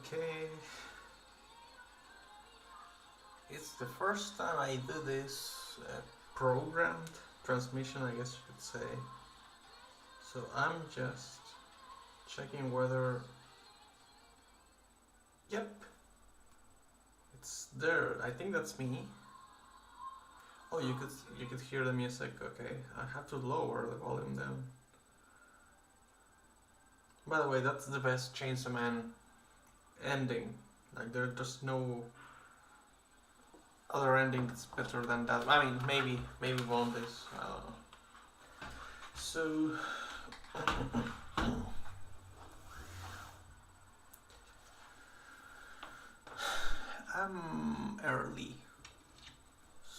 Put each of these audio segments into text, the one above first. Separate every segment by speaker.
Speaker 1: Okay, it's the first time I do this programmed transmission, I guess you could say. So I'm just checking whether, yep, it's there. I think that's me. Oh, you could hear the music. Okay, I have to lower the volume then. By the way, that's the best Chainsaw Man ending. Like there's just no other ending that's better than that. I mean, maybe Bond is. I don't know. So I'm early,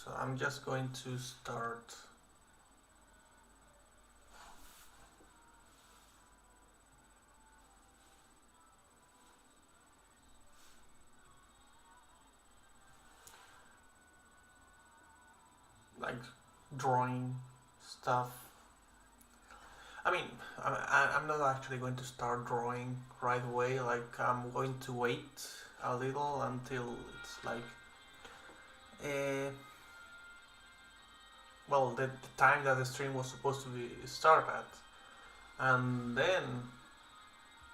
Speaker 1: so I'm just going to start. Like drawing stuff. I mean, I'm not actually going to start drawing right away. Like I'm going to wait a little until it's like, well, the time that the stream was supposed to be start at, and then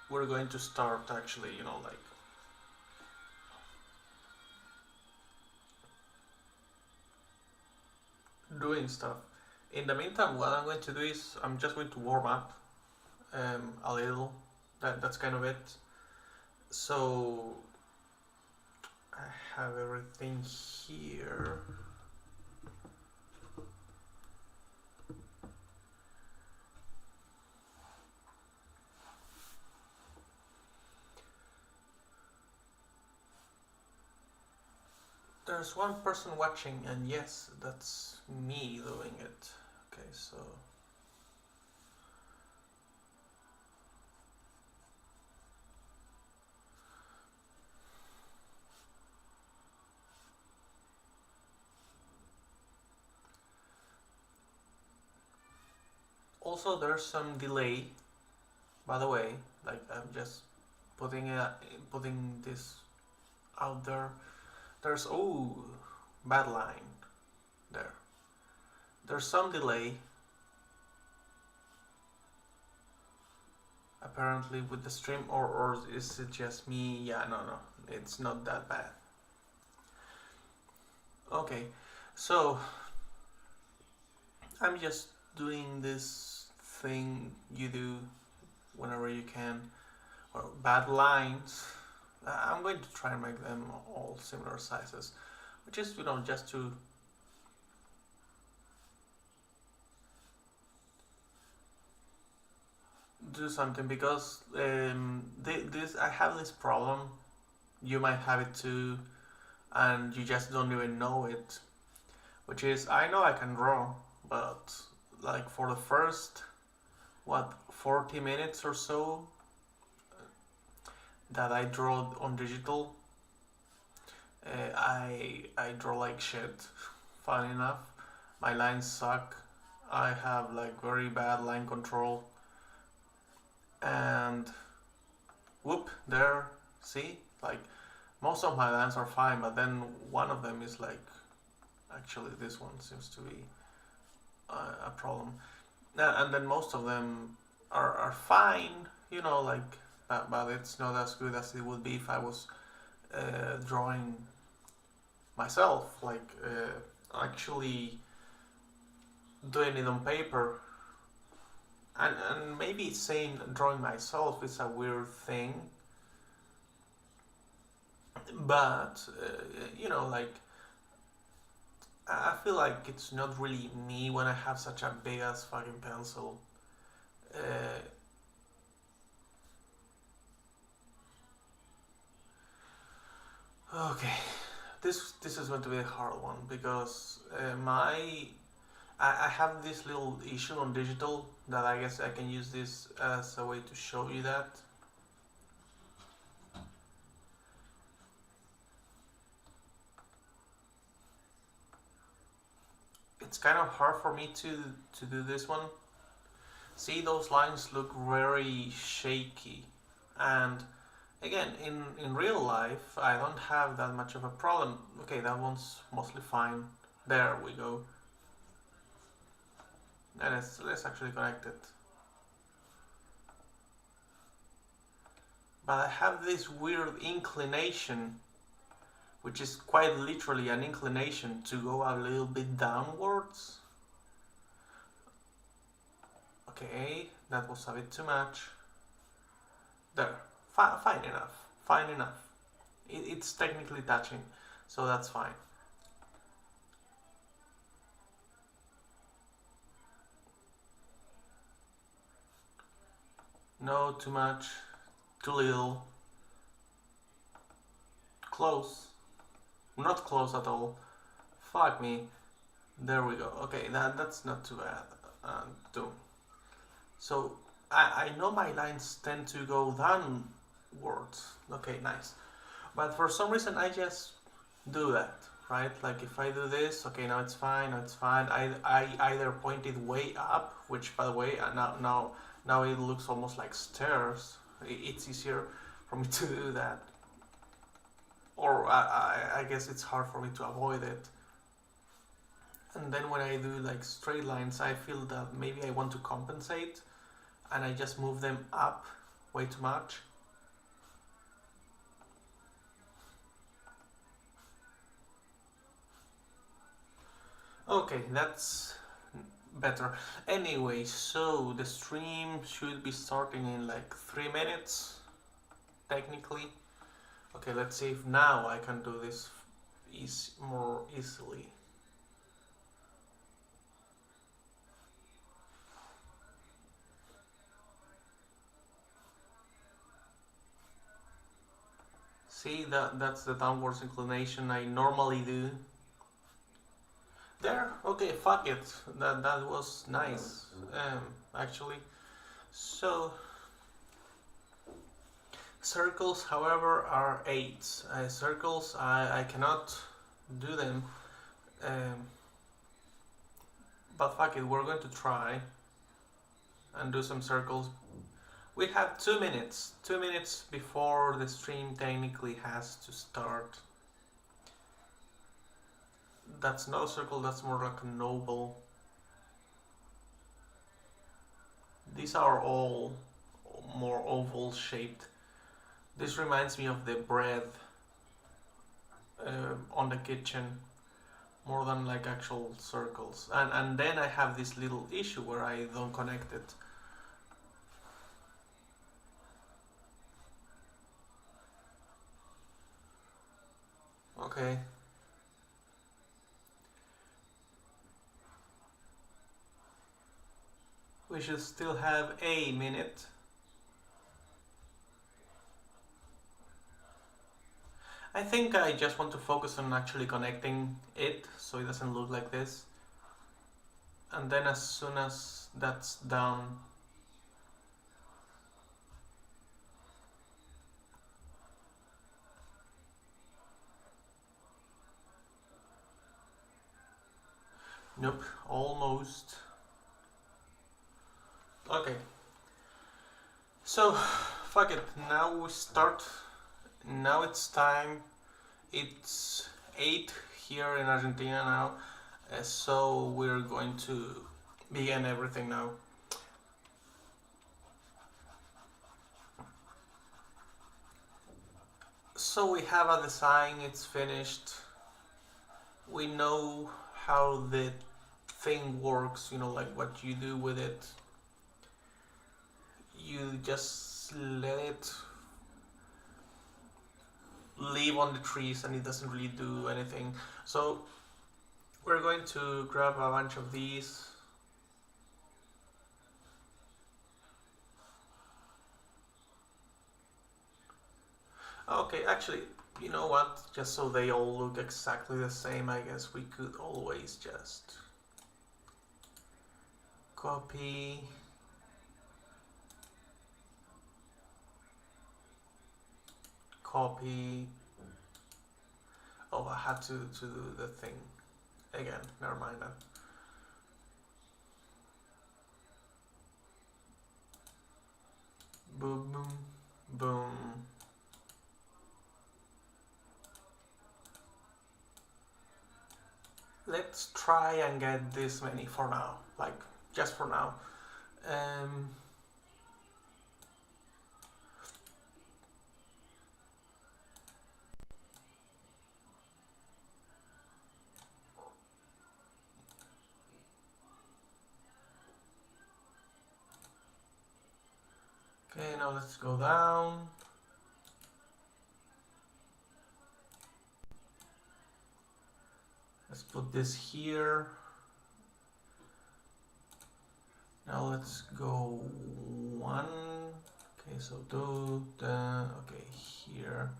Speaker 1: we're going to start actually, like doing stuff. In the meantime, what I'm going to do is I'm just going to warm up a little. That's kind of it. So I have everything here. There's one person watching, and yes, that's me doing it. Okay, so also there's some delay, by the way. Like I'm just putting this out there. There's bad line there. There's some delay apparently with the stream, or is it just me? Yeah, no, it's not that bad. Okay, so I'm just doing this thing you do whenever you can. Or bad lines. I'm going to try and make them all similar sizes, which is just to do something, because this I have this problem. You might have it too, and you just don't even know it. Which is, I know I can draw, but like for the first 40 minutes or so that I draw on digital, I draw like shit. Funny enough, my lines suck. I have like very bad line control, and whoop, there, see, like most of my lines are fine, but then one of them is like, actually this one seems to be a problem, and then most of them are fine, like, but it's not as good as it would be if I was drawing myself, like actually doing it on paper. And maybe saying drawing myself is a weird thing, but like I feel like it's not really me when I have such a big ass fucking pencil. Okay, this is going to be a hard one, because I have this little issue on digital that I guess I can use this as a way to show you that. It's kind of hard for me to do this one. See, those lines look very shaky, and Again, in real life, I don't have that much of a problem. Okay, that one's mostly fine. There we go. And let's actually connect it. But I have this weird inclination, which is quite literally an inclination to go a little bit downwards. Okay, that was a bit too much. There, fine enough, fine enough. It's technically touching, so that's fine. No, too much, too little. Close, not close at all. Fuck me. There we go. Okay, that's not too bad. Too. So I know my lines tend to go downwards. Okay, nice. But for some reason I just do that, right? Like if I do this, okay, now it's fine, now it's fine. I either point it way up, which by the way, now it looks almost like stairs. It's easier for me to do that. Or I guess it's hard for me to avoid it. And then when I do like straight lines, I feel that maybe I want to compensate and I just move them up way too much. Okay, that's better. Anyway, so the stream should be starting in like 3 minutes, technically. Okay, let's see if now I can do this more easily. See, that's the downwards inclination I normally do. There, okay, fuck it. That was nice, actually. So circles, however, are 8s. Circles, I cannot do them. But fuck it, we're going to try and do some circles. We have 2 minutes. 2 minutes before the stream technically has to start. That's no circle, that's more like an oval. These are all more oval shaped. This reminds me of the bread on the kitchen more than like actual circles. And then I have this little issue where I don't connect it. Okay. We should still have a minute. I think I just want to focus on actually connecting it so it doesn't look like this. And then as soon as that's done, nope, almost. Okay. So, fuck it, now we start. Now it's time. It's 8 here in Argentina now. So we're going to begin everything now. So we have a design, it's finished. We know how the thing works, you know, like what you do with it. You just let it live on the trees and it doesn't really do anything. So we're going to grab a bunch of these. Okay, actually, you know what? Just so they all look exactly the same, I guess we could always just copy. Copy. Oh, I had to do the thing again. Never mind that. Boom, boom, boom. let's try and get this many for now, like just for now. Okay, now let's go down. Let's put this here. Now let's go one. Okay, so do the, okay, here.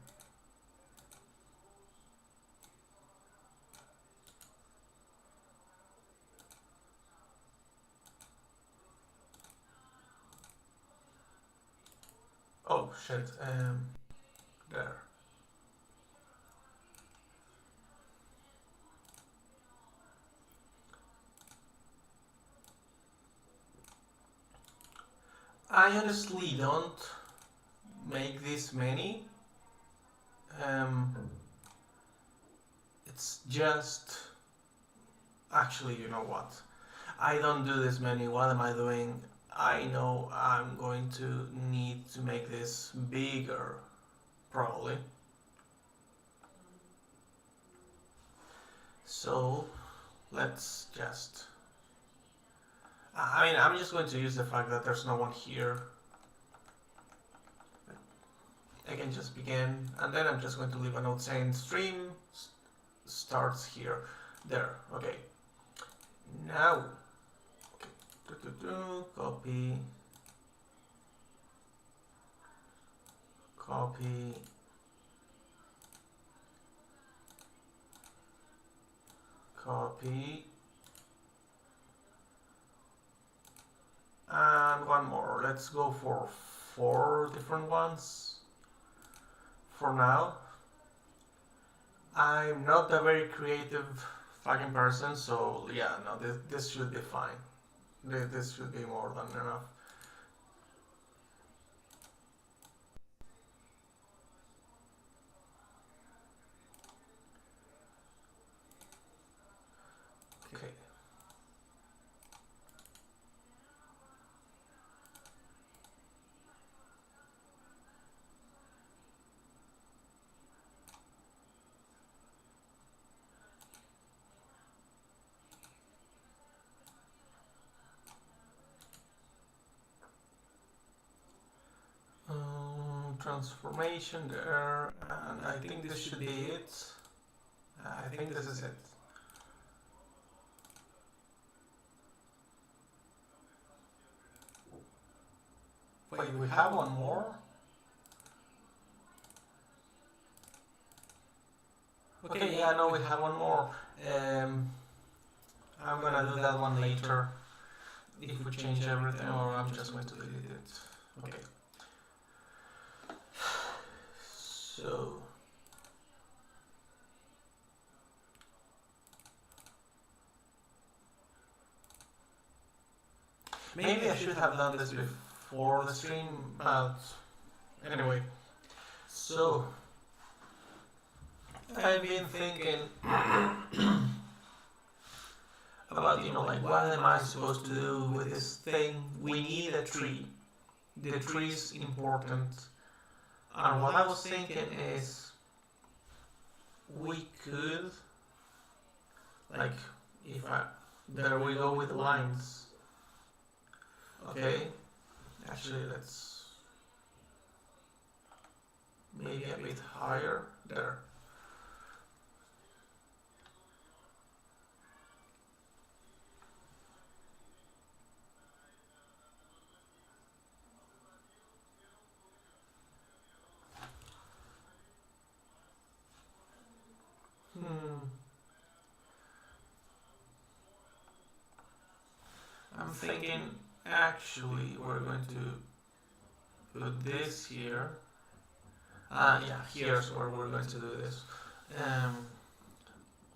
Speaker 1: Oh shit, there. I honestly don't make this many. It's just, actually, you know what? I don't do this many. What am I doing? I know I'm going to need to make this bigger, probably. So let's just, I mean, I'm just going to use the fact that there's no one here. I can just begin, and then I'm just going to leave a note saying stream starts here. There, okay. Now, okay. Copy, copy, copy, and one more. Let's go for 4 different ones for now. I'm not a very creative fucking person, so yeah, no, this should be fine. This should be more than enough. Okay. Transformation there, and I think this should be it. I think this is it. Wait, we have one more? Okay, yeah, no, we have one more. I'm gonna do that one later if we change everything, or I'm just going to delete it. Okay. So maybe I should have done this before the stream, but anyway. So I've been thinking about, you know, like, what am I supposed to do with this thing? We need a tree. The tree is important. And what I was thinking is, we could, like, there we go with the lines. Okay, actually let's maybe a bit higher, there. I'm thinking, actually, we're going to put this here. Yeah, here's where we're going to do this.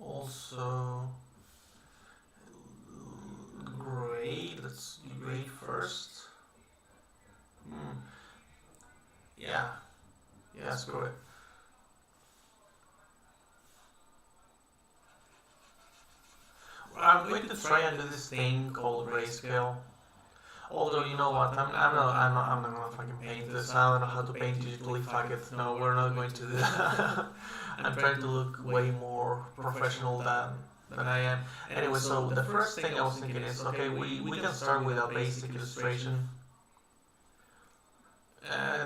Speaker 1: Also, gray. Let's do gray first. Yeah, screw it. try and do this thing called grayscale. Although, you know what, I'm not gonna fucking paint this. I don't know how to paint digitally. Fuck it. No, we're not going to do that. I'm trying to look way more professional than I am. Anyway, so the first thing I was thinking is, okay, we can start with a basic illustration.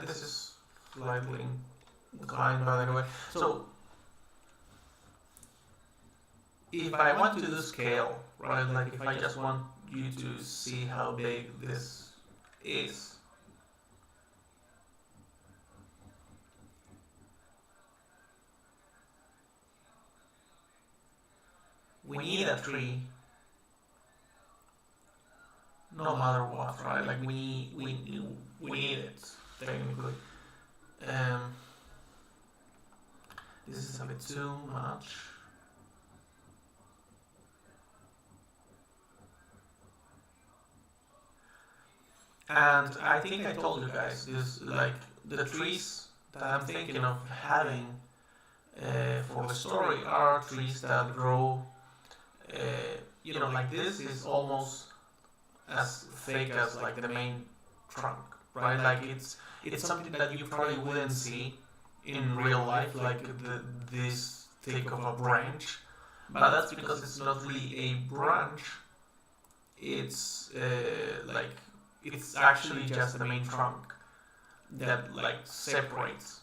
Speaker 1: This is slightly inclined, but anyway. So, if I want to do scale, right, like if I just want you to see how big this is, we need a tree no matter what, right? Like we need it technically. This is a bit too much. And I think I told you guys this, like the trees that I'm thinking of having for the story are trees that grow, you know, like this is almost as thick as like the main trunk, right? Like it's something that you probably wouldn't see in real life, like this thick of a branch, but that's because it's not really a branch. It's like it's actually just the main trunk that like separates,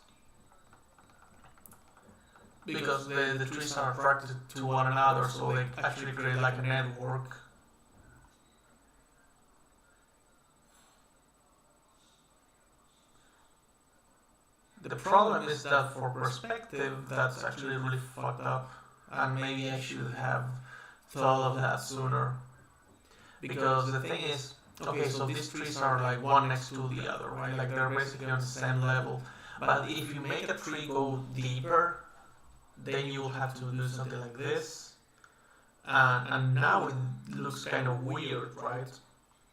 Speaker 1: because the trees are attracted to one another, so they actually create like a network. The problem is that for perspective, that's actually really fucked up, and maybe I should have thought of that sooner. Because the thing is, okay, so these trees are like one next to the other, right? Like they're basically on the same level. But if you make a tree go deeper, then you will have to do something like this. And now it looks kind of weird, right?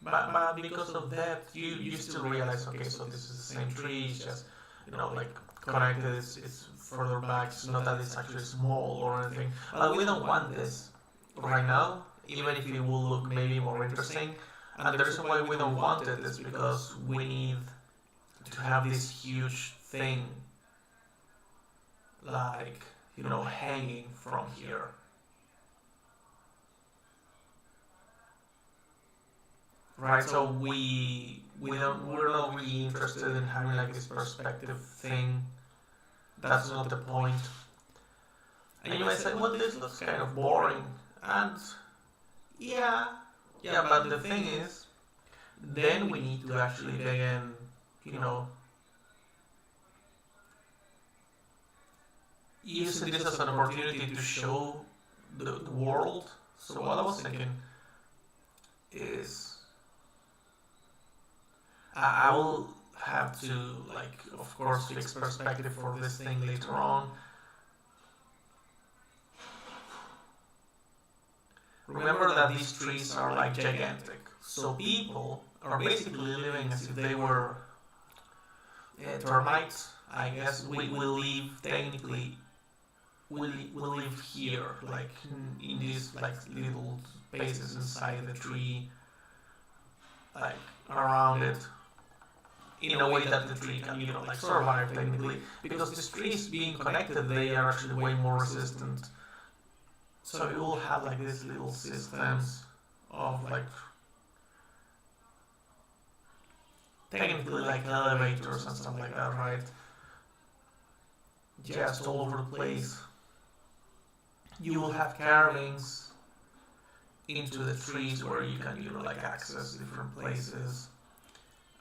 Speaker 1: But because of that, you still realize, okay, so this is the same tree, it's just, you know, like connected, it's further back, it's not that it's actually small or anything. But we don't want this right now, even if it will look maybe more interesting. And the reason why we don't want it is because we need to have this huge thing, like, you know, hanging from here. Right, so we're not really interested in having like this perspective thing. That's not the point. And you might say, well, this looks kind of boring. And yeah, but the thing is, then we need to actually begin, you know, using this as an opportunity to show the world. So what I was thinking is, I will have to, like, of course, fix perspective for this thing later on. Remember that these trees are like gigantic, so people are basically living as if they were termites. I guess we live technically. We live here, like in these like little spaces inside the tree, like around it, in a way that the tree can, you know, like survive technically, because these trees being connected, they are actually way more resistant. So you will have like these little systems of like technically like elevators and stuff like that, right? Just all over the place. You will have carvings into the trees where you can, you know, like access different places.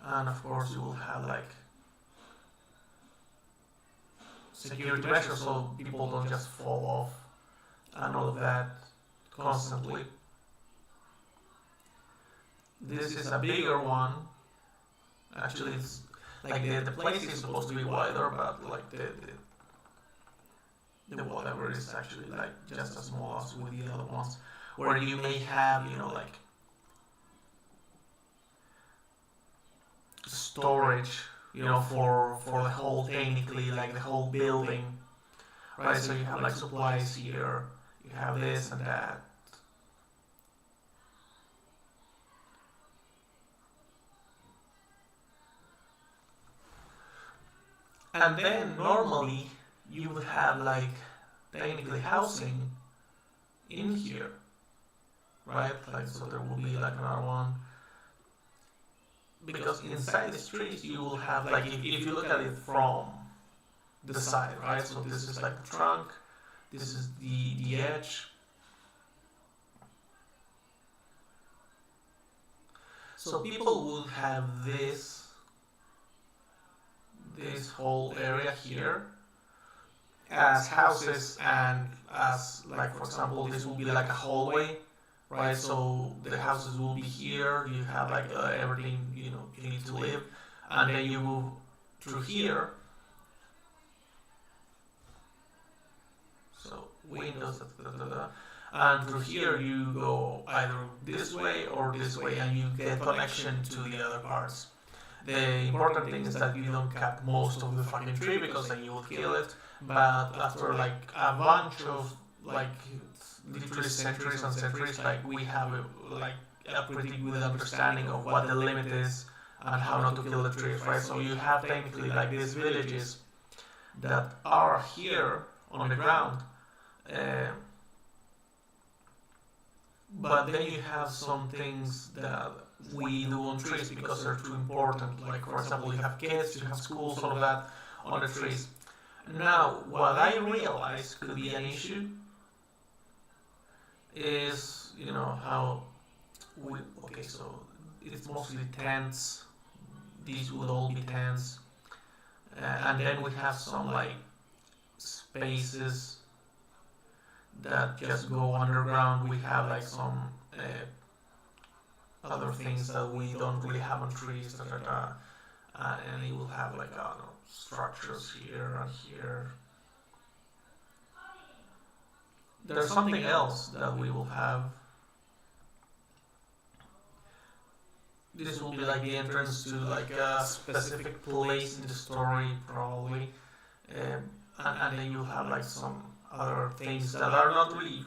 Speaker 1: And of course you will have like security measures so people don't just fall off and all of that constantly. This is a bigger one. Actually, it's like the place is supposed to be wider, but like the whatever is actually like just as small as with the other ones, where you may have, you know, like storage, you know, for the whole, technically like the whole building, right? So you have like supplies here, you have this and that, And then normally you would have like technically housing in here, right? Like, so there will be like another one. Because inside these trees you will have like, if you look at it from the side, right? So this is like the trunk, this is the edge. So people would have this whole area here as houses, and as like, for example, this will be like a hallway, right? So the houses will be here, you have like everything you need to live, and then you move through here. So windows, and through here you go either this way or this way, and you get connection to the other parts. The important thing is that you don't cut most of the fucking tree, because then you will kill it. But after like a bunch of like literally centuries and centuries, like we have a pretty good understanding of what the limit is and how not to kill the trees, right? So you have technically like these villages that are here on the ground, but then you have some things that we do on trees because they're too important. Like, for example, you have kids, you have schools, all of that on the trees. Now, what I realize could be an issue is, how okay, so it's mostly tents. These would all be tents. And then we have some, like, spaces that just go underground. We have, like, some other things that we don't really have on trees, and you will have like, I don't know, structures here and here. There's something else that we will have. This will be like the entrance to like a specific place in the story, probably, and then you'll have like some other things that are not really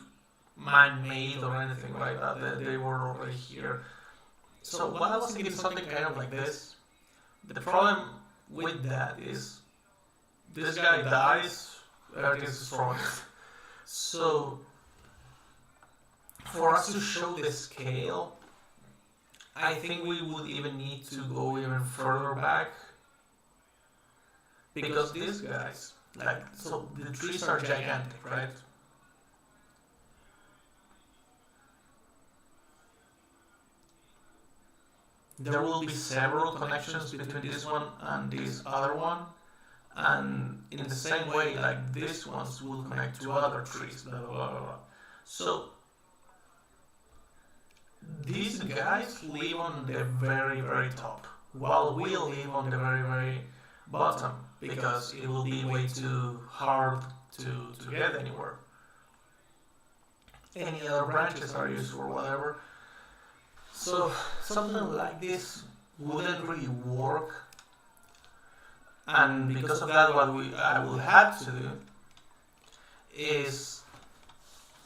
Speaker 1: man-made or anything like that. They were already here. So what I was thinking, something kind of like this. The problem with that is this guy dies, everything's destroyed. So for us to show the scale, I think we would even need to go even further back, because these guys, like, so the trees are gigantic, right? There will be several connections between this one and this other one, and in the same way, like, these ones will connect to other trees, blah blah blah blah. So these guys live on the very, very top, while we live on the very, very bottom, because it will be way too hard to get anywhere. Any other branches are used for whatever. So something like this wouldn't really work, and because of that, what I will have to do is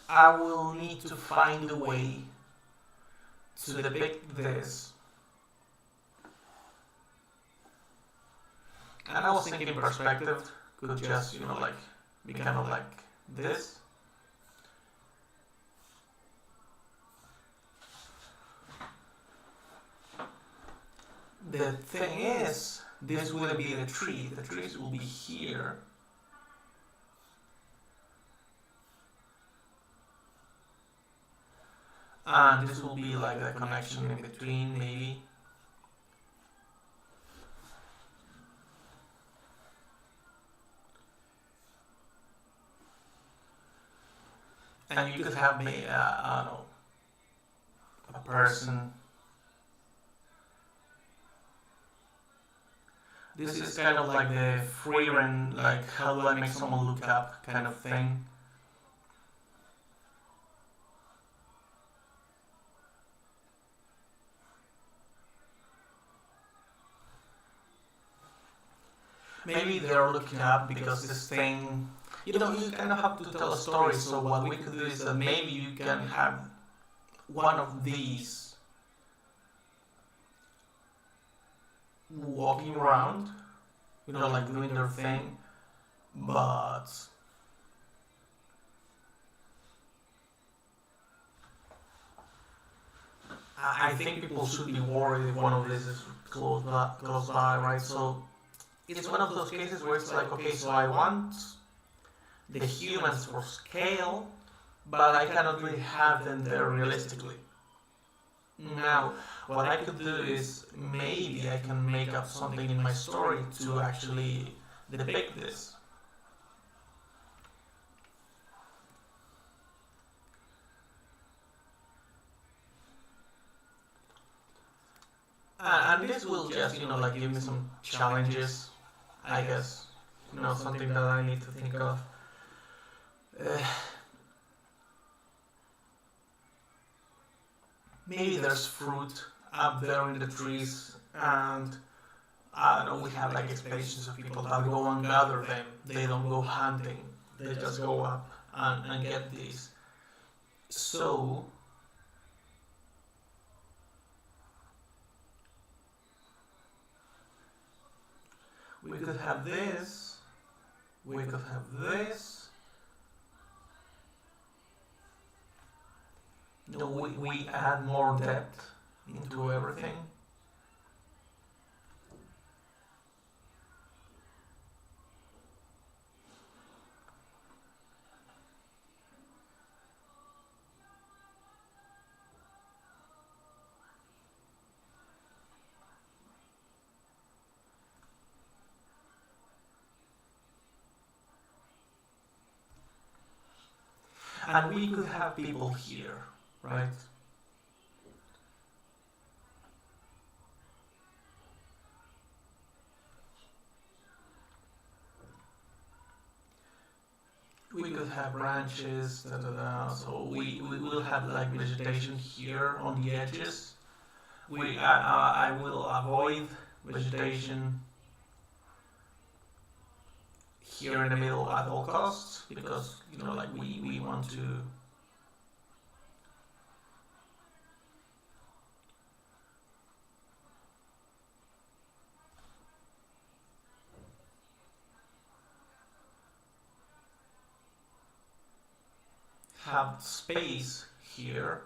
Speaker 1: I will need to find a way to depict this. And I was thinking perspective could just, like, be kind of like this. The thing is, this wouldn't be the tree. The trees will be here. And this will be like the connection in between, maybe. And you could have maybe, I don't know, a person. This is kind of like the free run, like, how do I make someone look up kind of thing. Maybe they're looking up because this thing, you kind of have to tell a story. So what we could do is that maybe you can have one of these walking around, like doing their thing, but I think people should be worried if one of these is close by, right? So it's one of those cases where it's like, okay, so I want the humans for scale, but I cannot really have them there realistically. Now, what I could do is maybe I can make up something in my story to actually depict this. And this will just, like give me some challenges, I guess. Something that I need to think of. Maybe there's fruit up there in the trees, and I don't know, we have like expeditions of people that go and gather them. They don't go hunting, they just go up and get these. So, we could have this, we could have this. We add more depth into everything. And we could have people here, right? We could have branches, so we will have like vegetation here on the edges. I will avoid vegetation here in the middle at all costs, because like we want to have space here.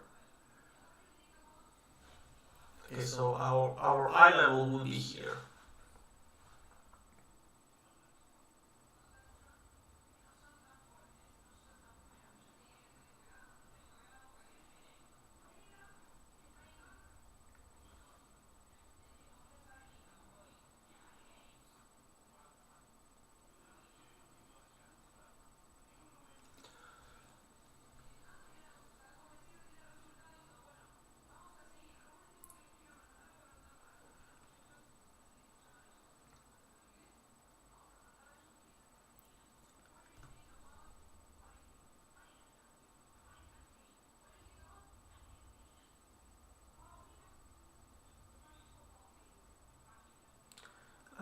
Speaker 1: Okay, so our eye level will be here.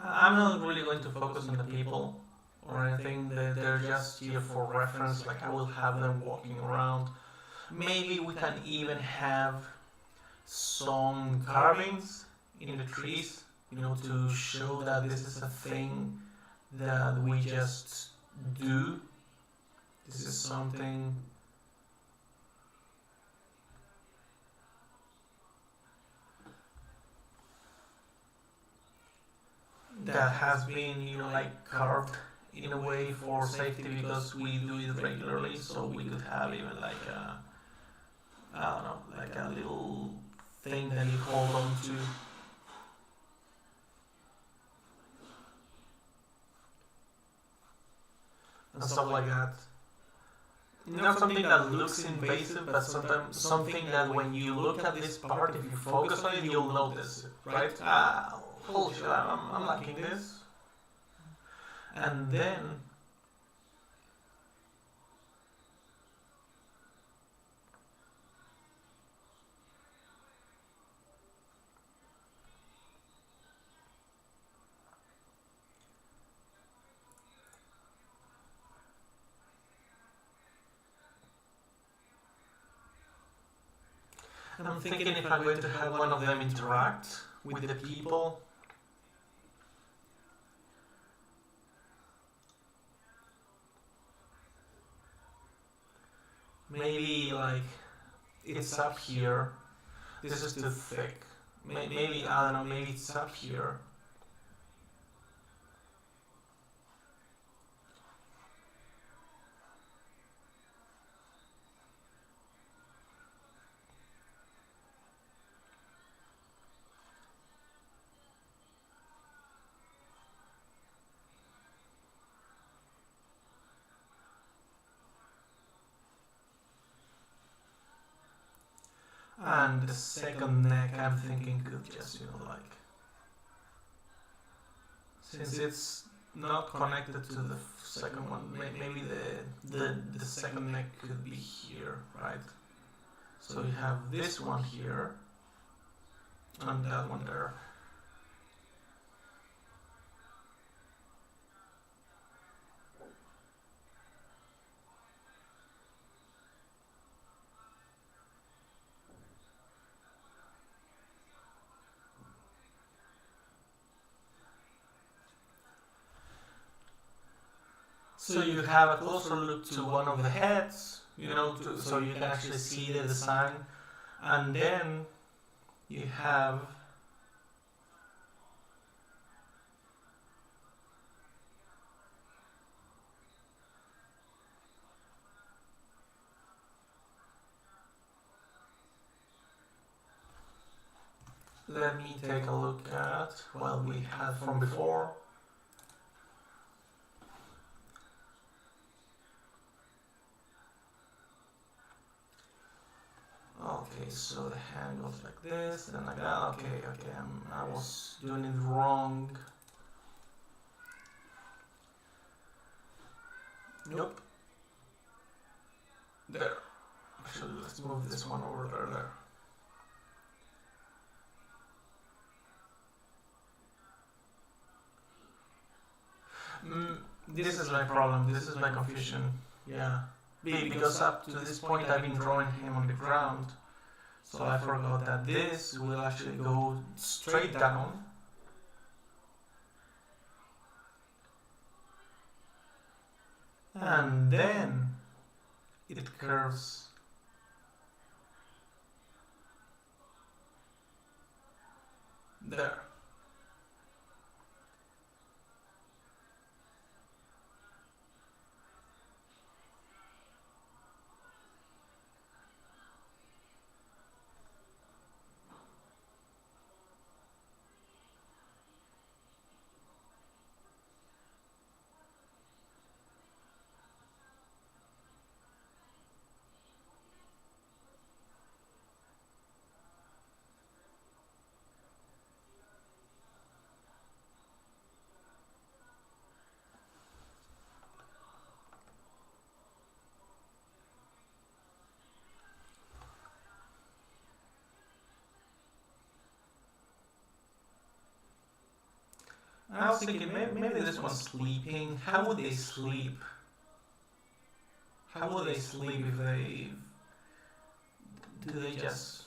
Speaker 1: I'm not really going to focus on the people or anything. They're just here for reference. Like I will have them walking around. Maybe we can even have some carvings in the trees, to show that this is a thing that we just do. This is something that has been, like carved in a way for safety, because we do it regularly. So we could have even like I don't know, like a little thing that you hold on to. And stuff like that. Not something that looks invasive, but sometimes something that when you look at this part, if you focus on it, you'll notice it, right? Holy shit, I'm liking this. And then I'm thinking if I'm going to have one of them interact with the people, maybe like it's up here. This is too thick. Maybe, I don't know, maybe it's up here. And the second neck, I'm thinking, could just, like, since it's not connected to the second one, maybe the second neck could be here, right? So you have this one here and that one there. So you have a closer look to one of the heads, so you can actually see the design, and then you have let me take a look at what we had from before. Okay, so the hand goes like this, then like that. Okay, I was doing it wrong. Nope. There. Actually, let's move this one over there. This is my problem. This is my confusion. Yeah. Because up to this point I've been drawing him on the ground, so I forgot that this will actually go straight down, and then it curves there. I was thinking maybe this one's sleeping. How would they sleep? How would they sleep if they... Do they just...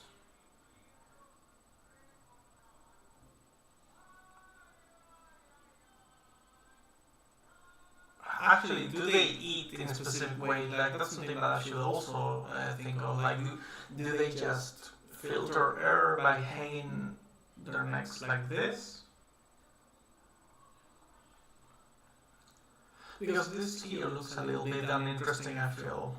Speaker 1: Actually, do they eat in a specific way? Like, that's something that I should also think of. Like, do they just filter air by hanging their necks like this? Because this here looks a little bit uninteresting, I feel.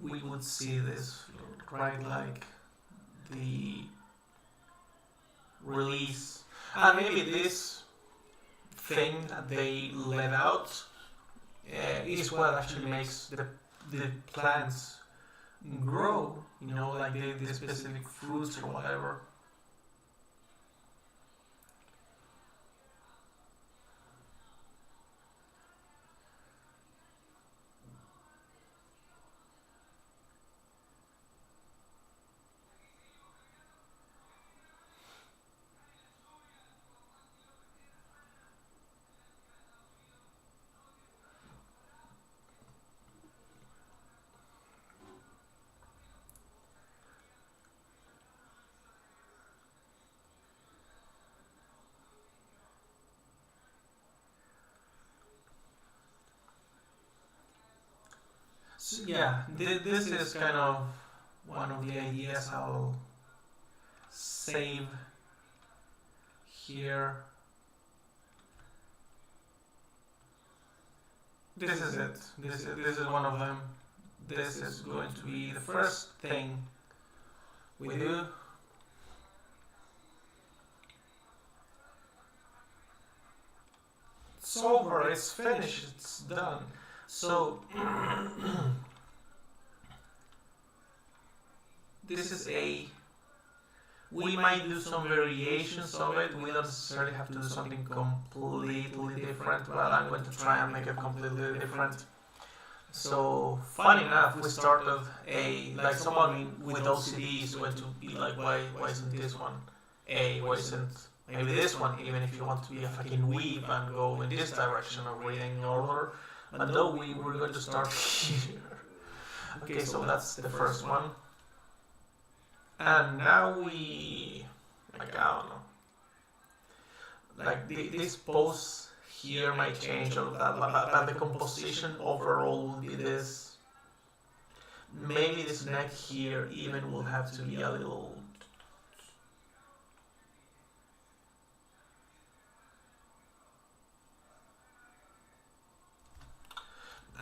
Speaker 1: We would see this, right, like the release, and maybe this thing that they let out is what actually makes the plants grow, like the specific fruits or whatever. So, yeah, this is kind of one of the ideas I'll save here. This is it. This is one of them. This is going to be the first thing we do. It's over, it's finished, it's done. So this is A. We might do some variations of it. We don't necessarily have to do something completely different, but I'm going to try and make it completely different. So, funny enough, we started like someone with OCD is going to be like, why isn't this one A? Why isn't maybe this one? Even if you want to be a fucking weeb and go in this direction of reading order. But no, we're going to start here. Okay, so that's the first one. And now we, like, I don't know, like this pose here might change all of that, but the composition overall will be this. Maybe this neck here even will have to be a little.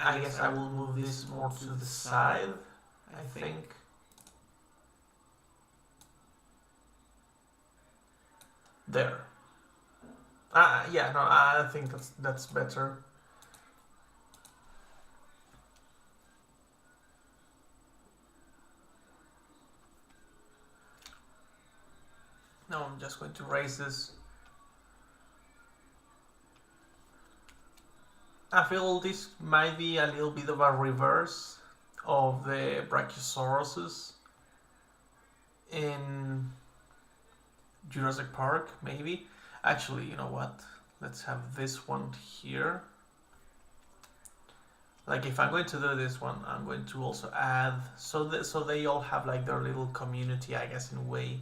Speaker 1: I guess I will move this more to the side, I think. There. Yeah, no, I think that's better. Now I'm just going to raise this. I feel this might be a little bit of a reverse of the Brachiosauruses in Jurassic Park, maybe. Actually, you know what? Let's have this one here. Like, if I'm going to do this one, I'm going to also add, so they all have like their little community, I guess, in a way.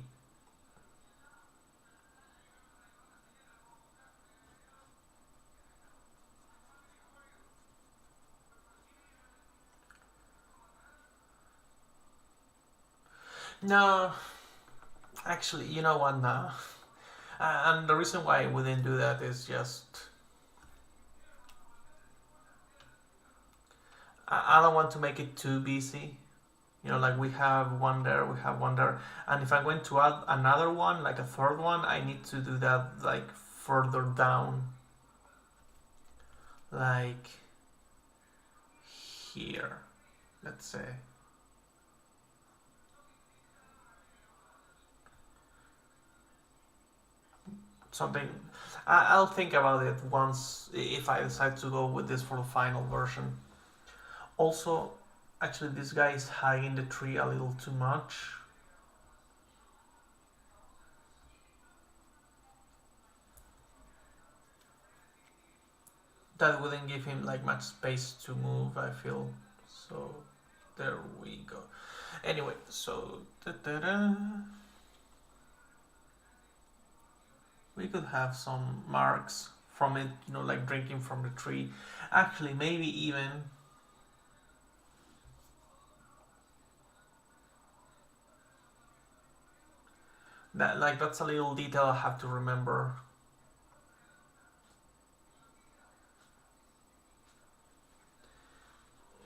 Speaker 1: No, actually, you know what? No. And the reason why we didn't do that is just I don't want to make it too busy. You know, like we have one there, we have one there, and if I'm going to add another one, like a third one, I need to do that like further down, like here, let's say. Something I'll think about it once if I decide to go with this for the final version. Also, actually, this guy is high in the tree a little too much. That wouldn't give him like much space to move, I feel. So there we go. Anyway, so we could have some marks from it, you know, like drinking from the tree. Actually, maybe even that, like, that's a little detail I have to remember.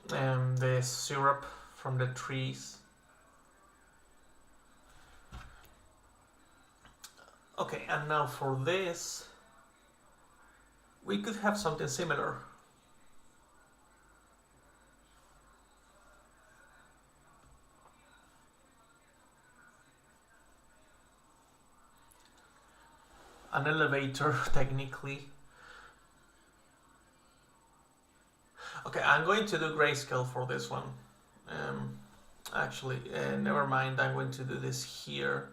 Speaker 1: The syrup from the trees. Okay, and now for this, we could have something similar. An elevator, technically. Okay, I'm going to do grayscale for this one. Actually, never mind, I'm going to do this here.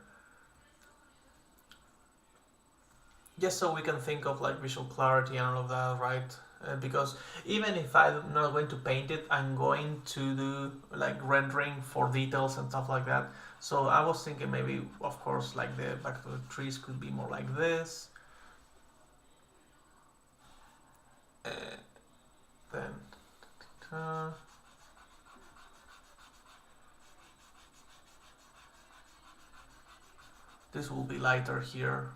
Speaker 1: Just so we can think of like visual clarity and all of that, right? Because even if I'm not going to paint it, I'm going to do like rendering for details and stuff like that. So I was thinking maybe, of course, like the back of the trees could be more like this. Then This will be lighter here.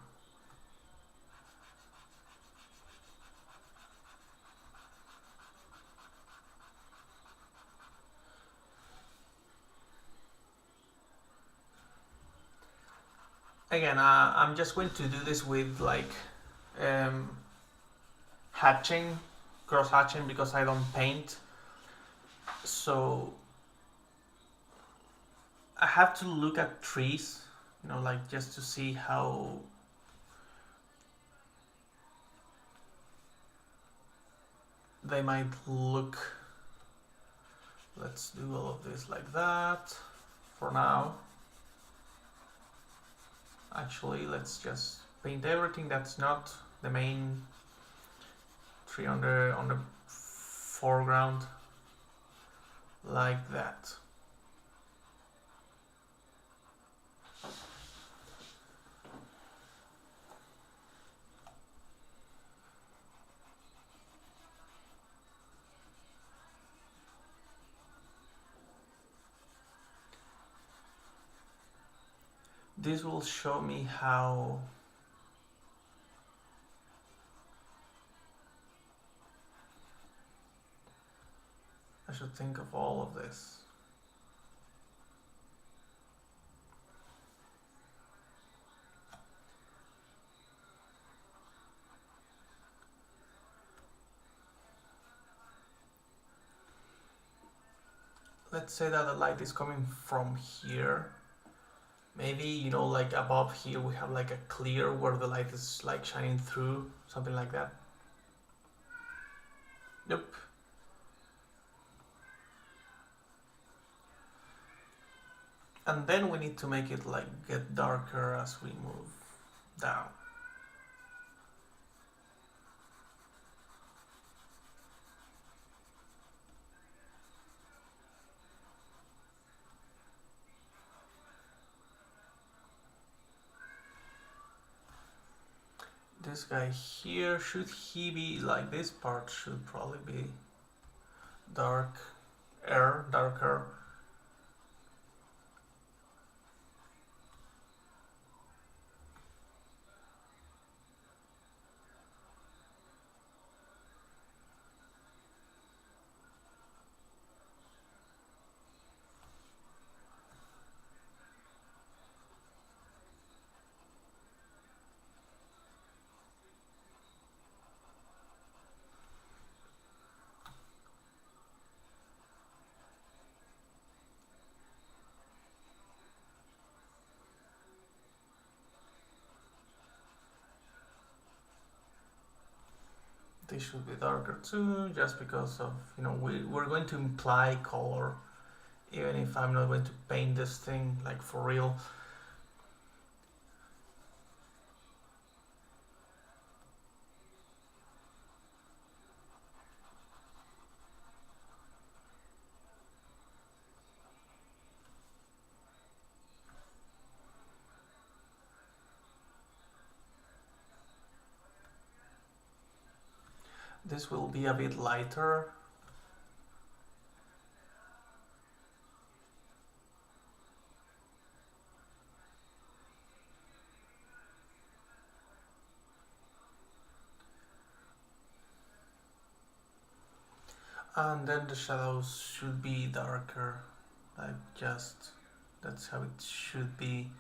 Speaker 1: Again, I'm just going to do this with like hatching, cross hatching, because I don't paint. So I have to look at trees, you know, like just to see how they might look. Let's do all of this like that for now. Actually, let's just paint everything that's not the main tree on the foreground like that. This will show me how I should think of all of this. Let's say that the light is coming from here. Maybe, you know, like above here we have like a clear where the light is like shining through, something like that. Nope. And then we need to make it like get darker as we move down. This guy here, should he be like this part should probably be darker. They should be darker too, just because of, you know, we're going to imply color, even if I'm not going to paint this thing like for real. This will be a bit lighter. And then the shadows should be darker, like just, that's how it should be.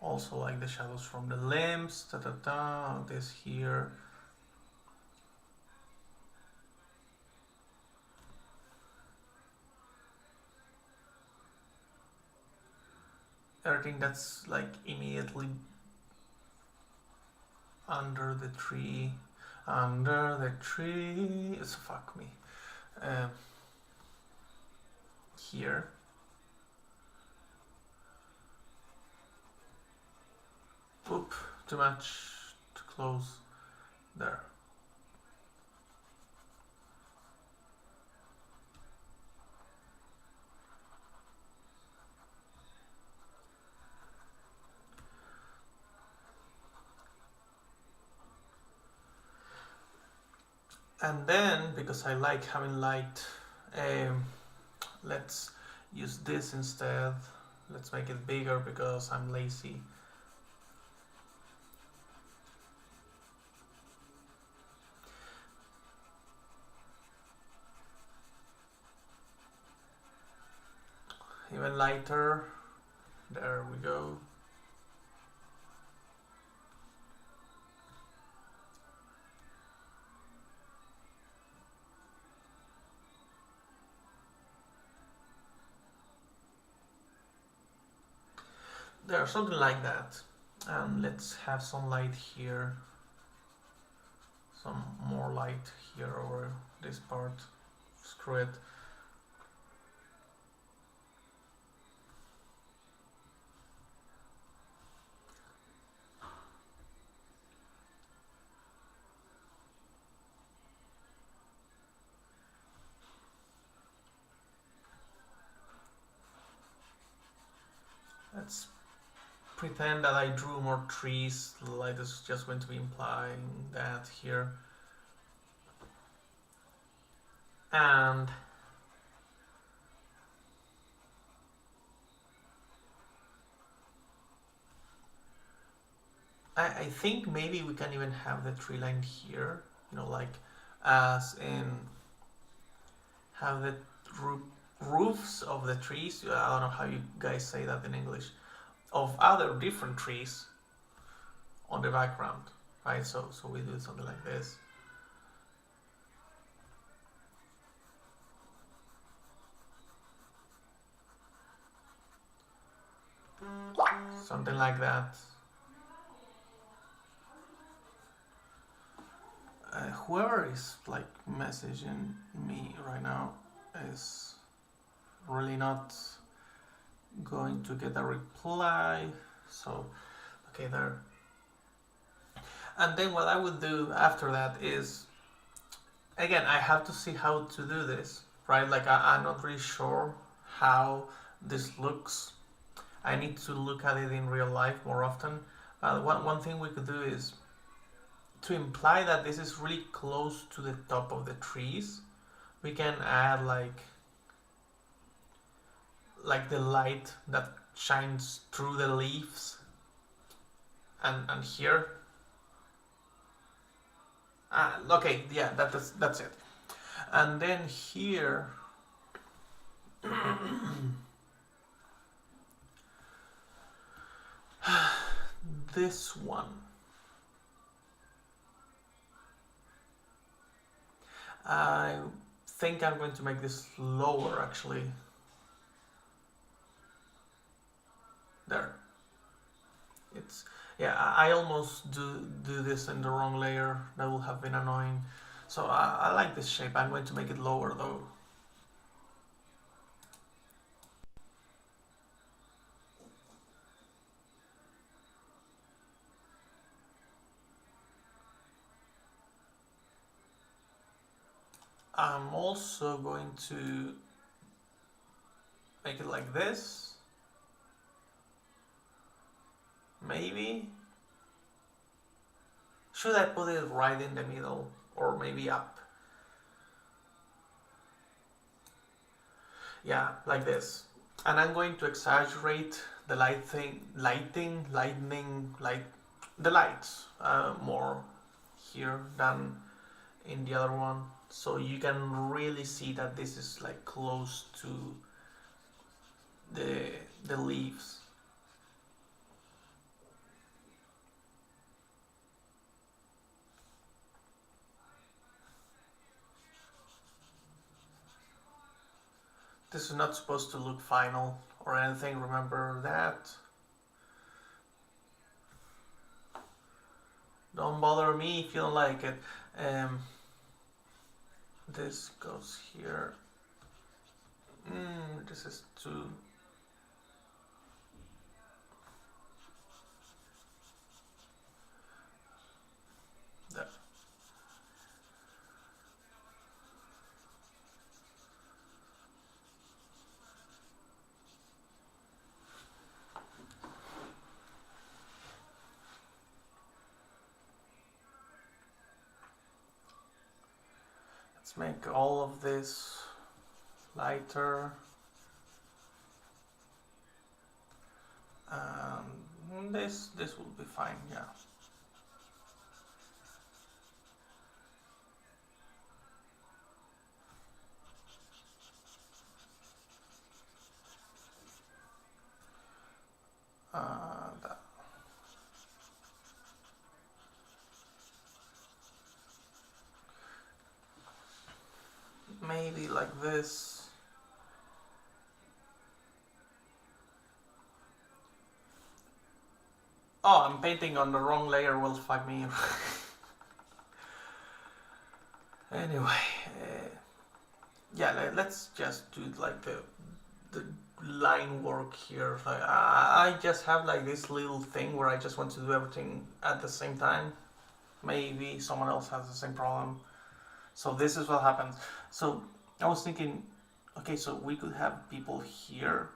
Speaker 1: Also like the shadows from the limbs, this here. Everything that's like immediately under the tree, it's fuck me. Here. Oop, too much, too close, there. And then, because I like having light, let's use this instead. Let's make it bigger because I'm lazy. even lighter. There we go. There, something like that. And let's have some light here. Some more light here over this part. Screw it. Let's pretend that I drew more trees. The light is just going to be implying that here. And I think maybe we can even have the tree line here, you know, like as in have the roofs of the trees, I don't know how you guys say that in English, of other different trees on the background, right? So we do something like this. Something like that. Whoever is like messaging me right now is really not going to get a reply. So, okay, there. And then what I would do after that is, again, I have to see how to do this, right? Like I'm not really sure how this looks. I need to look at it in real life more often. One thing we could do is to imply that this is really close to the top of the trees. We can add like the light that shines through the leaves and here. Okay, yeah, that's it. And then here this one, I think I'm going to make this lower actually. There. It's, yeah, I almost do this in the wrong layer. That will have been annoying. So I like this shape. I'm going to make it lower though. I'm also going to make it like this. Maybe. Should I put it right in the middle or maybe up? Yeah, like this. And I'm going to exaggerate the lightning, the lights more here than in the other one. So you can really see that this is like close to the leaves. This is not supposed to look final or anything, remember that. Don't bother me if you don't like it. This goes here. This is too... There. Let's make all of this lighter. This will be fine, yeah. this. Oh, I'm painting on the wrong layer, will fuck me. Anyway, yeah, let's just do like the line work here. Like, I just have like this little thing where I just want to do everything at the same time. Maybe someone else has the same problem. So this is what happens. So I was thinking, okay, so we could have people here.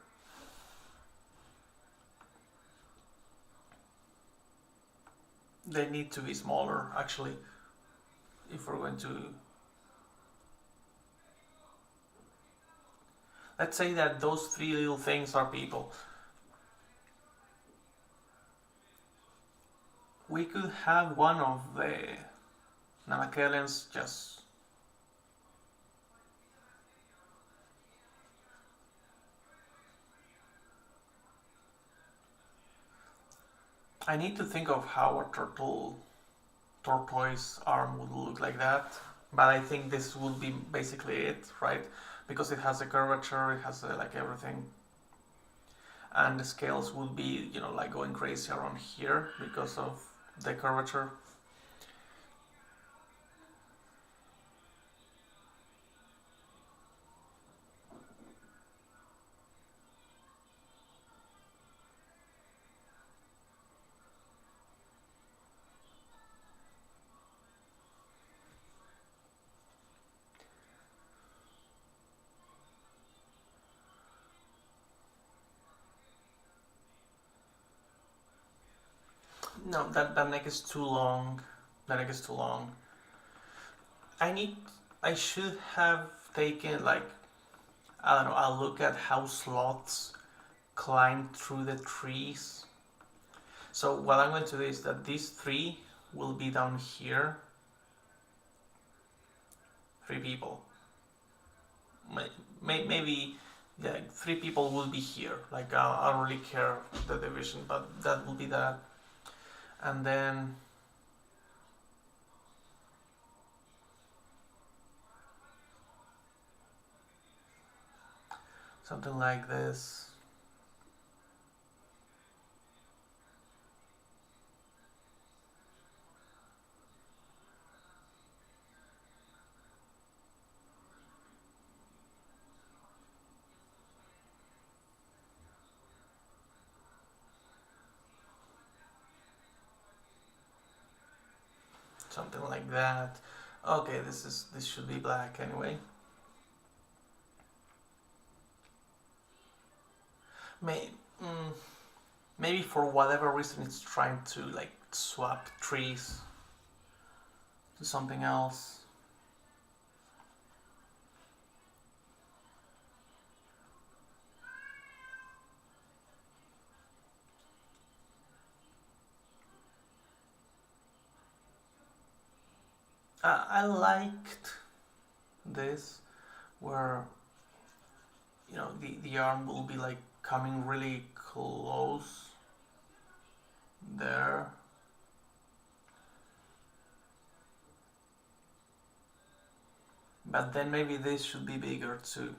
Speaker 1: They need to be smaller, actually, if we're going to... Let's say that those three little things are people. We could have one of the Namakelens just... I need to think of how a tortoise arm would look like that, but I think this would be basically it, right? Because it has a curvature, it has like everything, and the scales would be, you know, like going crazy around here because of the curvature. No, that neck is too long. That neck is too long. I should have taken like, I don't know, I'll look at how sloths climb through the trees. So what I'm going to do is that these three will be down here. 3 people. Maybe yeah, 3 people will be here. Like I don't really care the division, but that will be that. And then something like this. Something like that. Okay, this should be black anyway. Maybe for whatever reason it's trying to like swap trees to something else. I liked this where, you know, the arm will be like coming really close there. But then maybe this should be bigger too.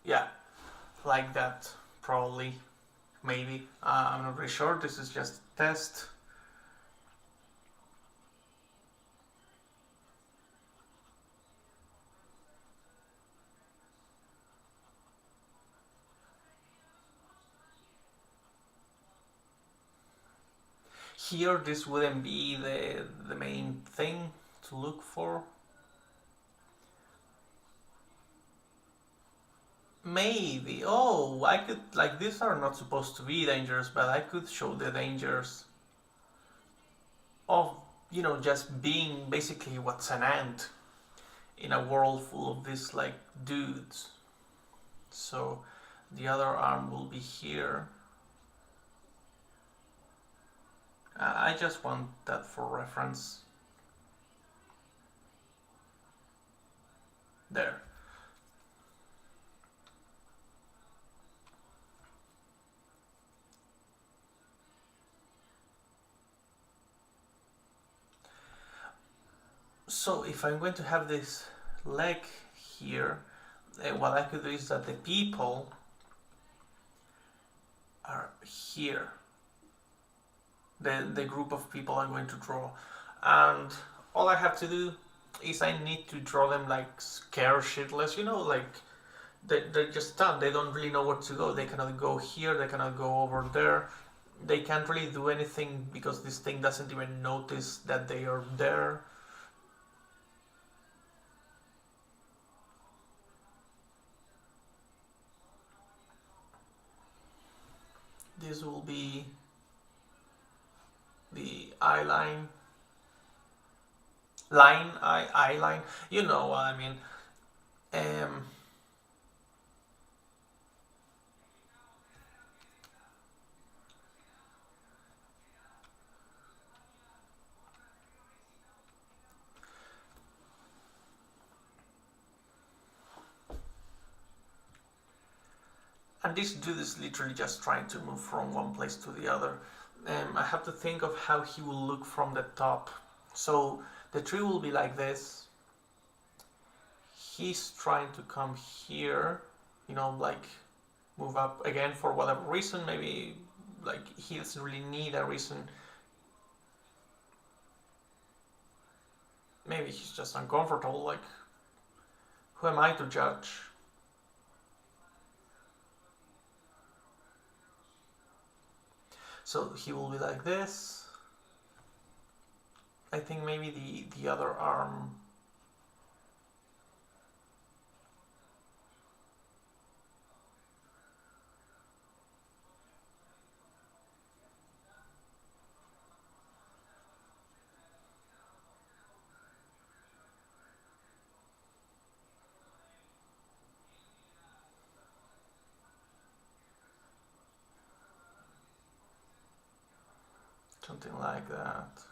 Speaker 1: Yeah, like that, probably. Maybe. I'm not really sure, this is just a test. Here this wouldn't be the main thing to look for. Maybe. Oh, I could, like, these are not supposed to be dangerous, but I could show the dangers of, you know, just being basically what's an ant in a world full of these, like, dudes. So the other arm will be here. I just want that for reference. There. So if I'm going to have this leg here, what I could do is that the people are here. The group of people I'm going to draw, and all I have to do is I need to draw them like scared shitless, like they're just stunned. They don't really know where to go. They cannot go here, they cannot go over there. They can't really do anything because this thing doesn't even notice that they are there. This will be the eye line. Eye line. You know what I mean. Um, and this dude is literally just trying to move from one place to the other. I have to think of how he will look from the top. So the tree will be like this. He's trying to come here, like move up again for whatever reason. Maybe like he doesn't really need a reason. Maybe he's just uncomfortable. Like, who am I to judge? So he will be like this. I think maybe the other arm. Something like that.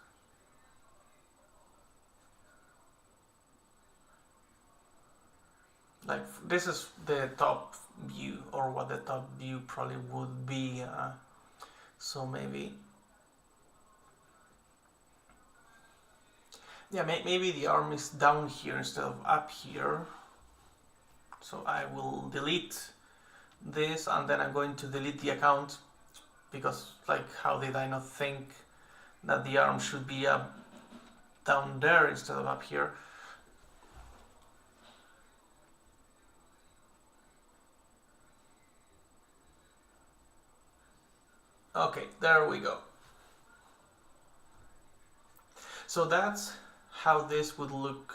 Speaker 1: Like, this is the top view, or what the top view probably would be. So maybe, yeah, maybe the arm is down here instead of up here. So I will delete this, and then I'm going to delete the account, because like, how did I not think that the arm should be up down there instead of up here? Okay, there we go. So that's how this would look.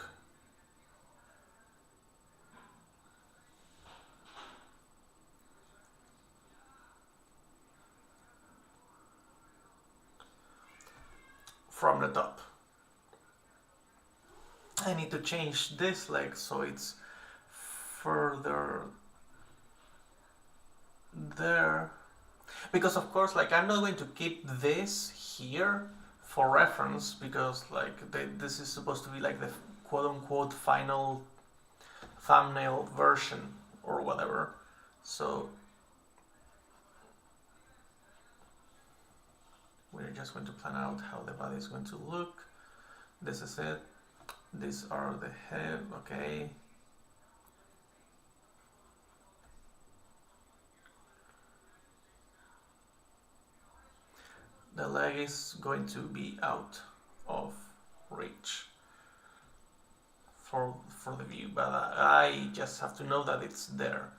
Speaker 1: From the top. I need to change this leg so it's further there, because of course, like, I'm not going to keep this here for reference, because like this is supposed to be like the quote-unquote final thumbnail version or whatever. So we're just going to plan out how the body is going to look. This is it. These are the head. Okay. The leg is going to be out of reach for the view, but I just have to know that it's there.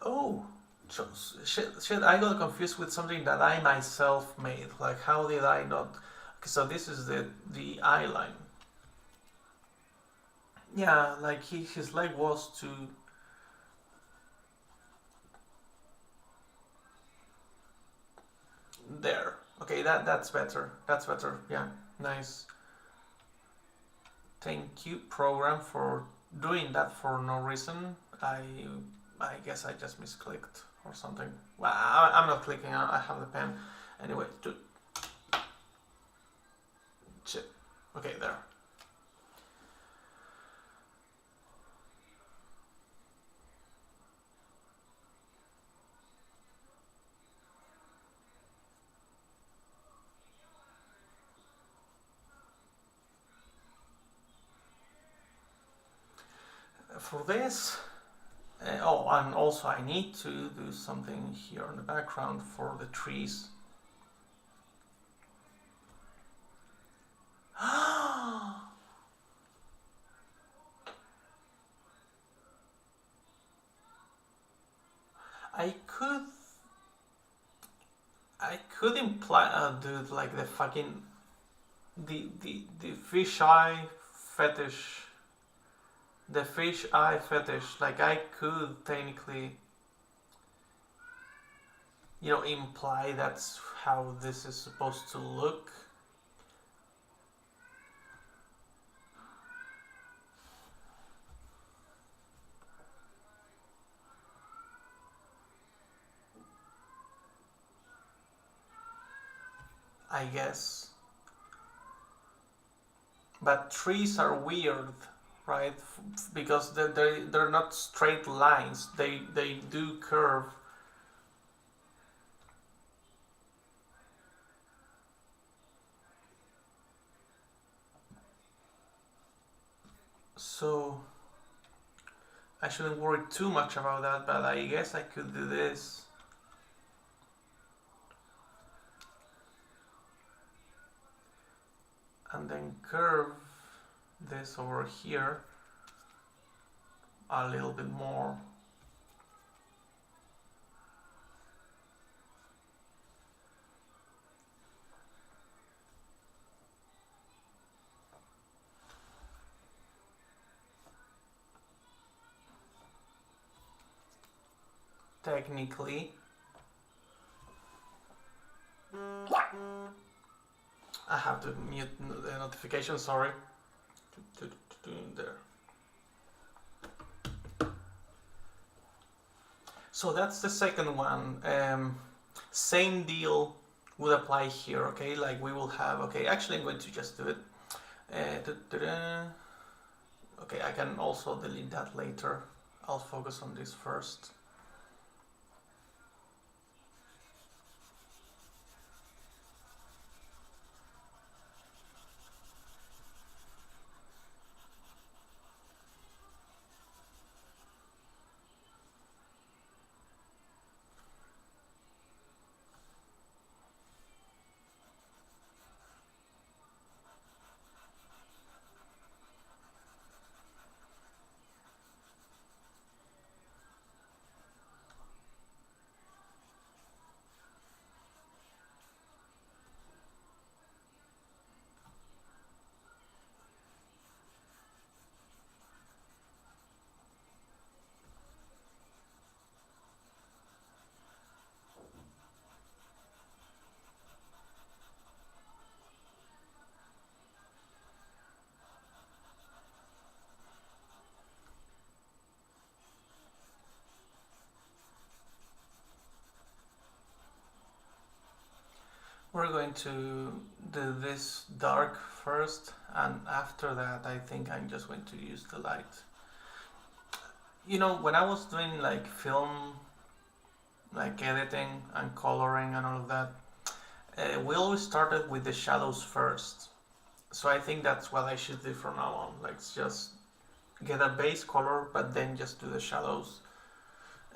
Speaker 1: Oh, so, shit, I got confused with something that I myself made. Like, how did I not? Okay, so this is the eye line. Yeah, like his leg was to. There. Okay, that's better. That's better. Yeah, nice. Thank you, program, for doing that for no reason. I guess I just misclicked or something. Well, I'm not clicking. I have the pen. Anyway, shit. Okay, there. for this, oh, and also I need to do something here in the background for the trees. I could imply, dude, like the fucking the fish eye fetish, the fish eye fetish. Like I could technically, imply that's how this is supposed to look. I guess. But trees are weird, right? Because they're not straight lines. They do curve. So I shouldn't worry too much about that, but I guess I could do this. And then curve this over here a little bit more. Technically, I have to mute the notification, sorry. There. So that's the second one. Same deal would apply here, okay? Like we will have, okay, actually I'm going to just do it. Okay, I can also delete that later. I'll focus on this first. We're going to do this dark first, and after that I think I'm just going to use the light. When I was doing like film, like editing and coloring and all of that, we always started with the shadows first. So I think that's what I should do from now on. Like just get a base color, but then just do the shadows,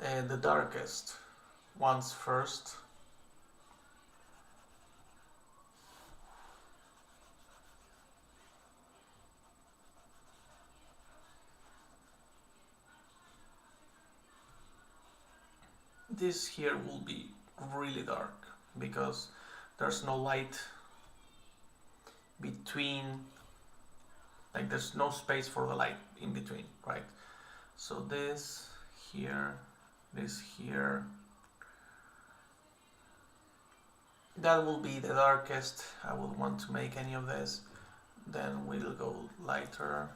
Speaker 1: the darkest ones first. This here will be really dark because there's no light between, like there's no space for the light in between, right? So this here, that will be the darkest I would want to make any of this. Then we'll go lighter.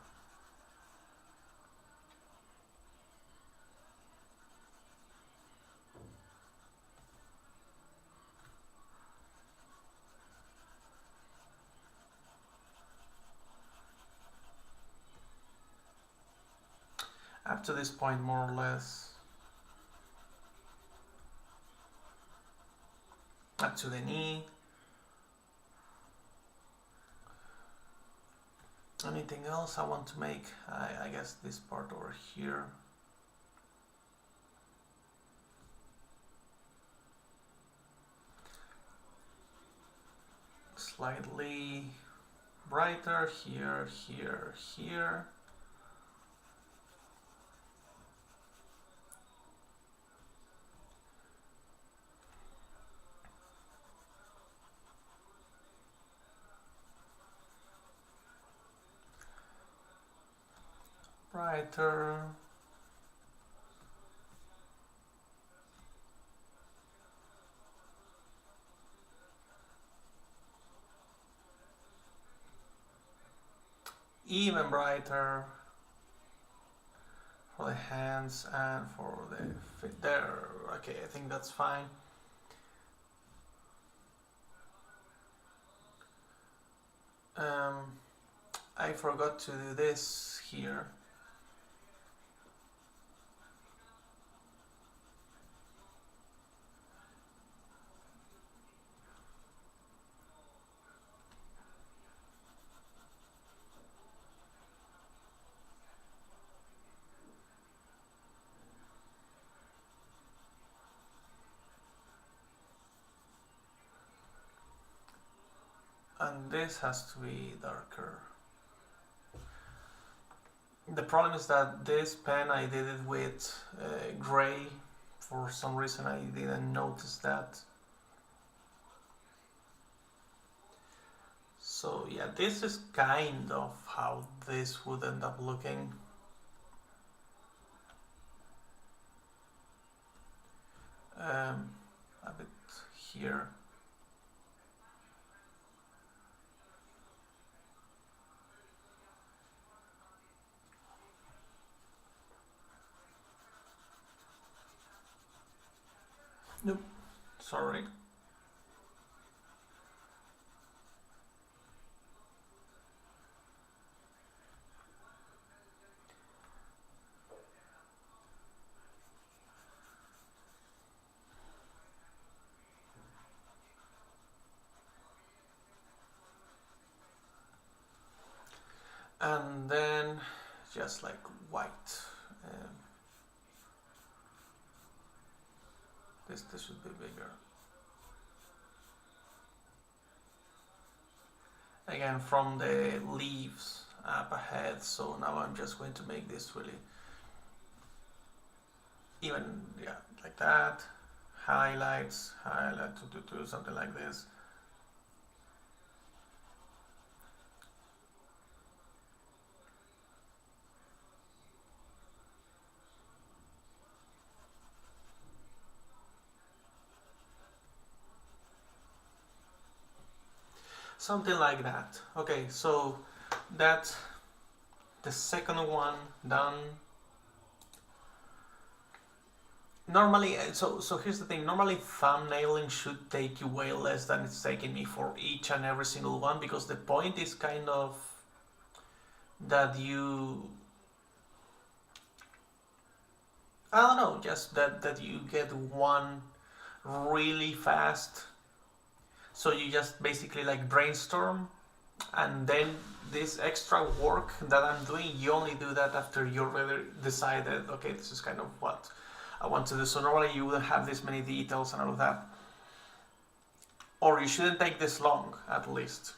Speaker 1: Up to this point, more or less, up to the knee. Anything else I want to make? I guess this part over here. Slightly brighter here, here, here. Brighter. Even brighter for the hands and for the feet there. Okay, I think that's fine. I forgot to do this here. And this has to be darker. The problem is that this pen I did it with gray. For some reason I didn't notice that. So yeah, this is kind of how this would end up looking. A bit here. Nope, sorry. And then just like white. This should be bigger. Again, from the leaves up ahead, so now I'm just going to make this really even, yeah, like that. Highlights, highlight, something like this. Something like that. Okay, so that's the second one done. Normally, so here's the thing. Normally, thumbnailing should take you way less than it's taking me for each and every single one, because the point is kind of that I don't know, just that you get one really fast. So you just basically like brainstorm, and then this extra work that I'm doing, you only do that after you already decided, okay, this is kind of what I want to do. So normally you wouldn't have this many details and all of that. Or you shouldn't take this long, at least.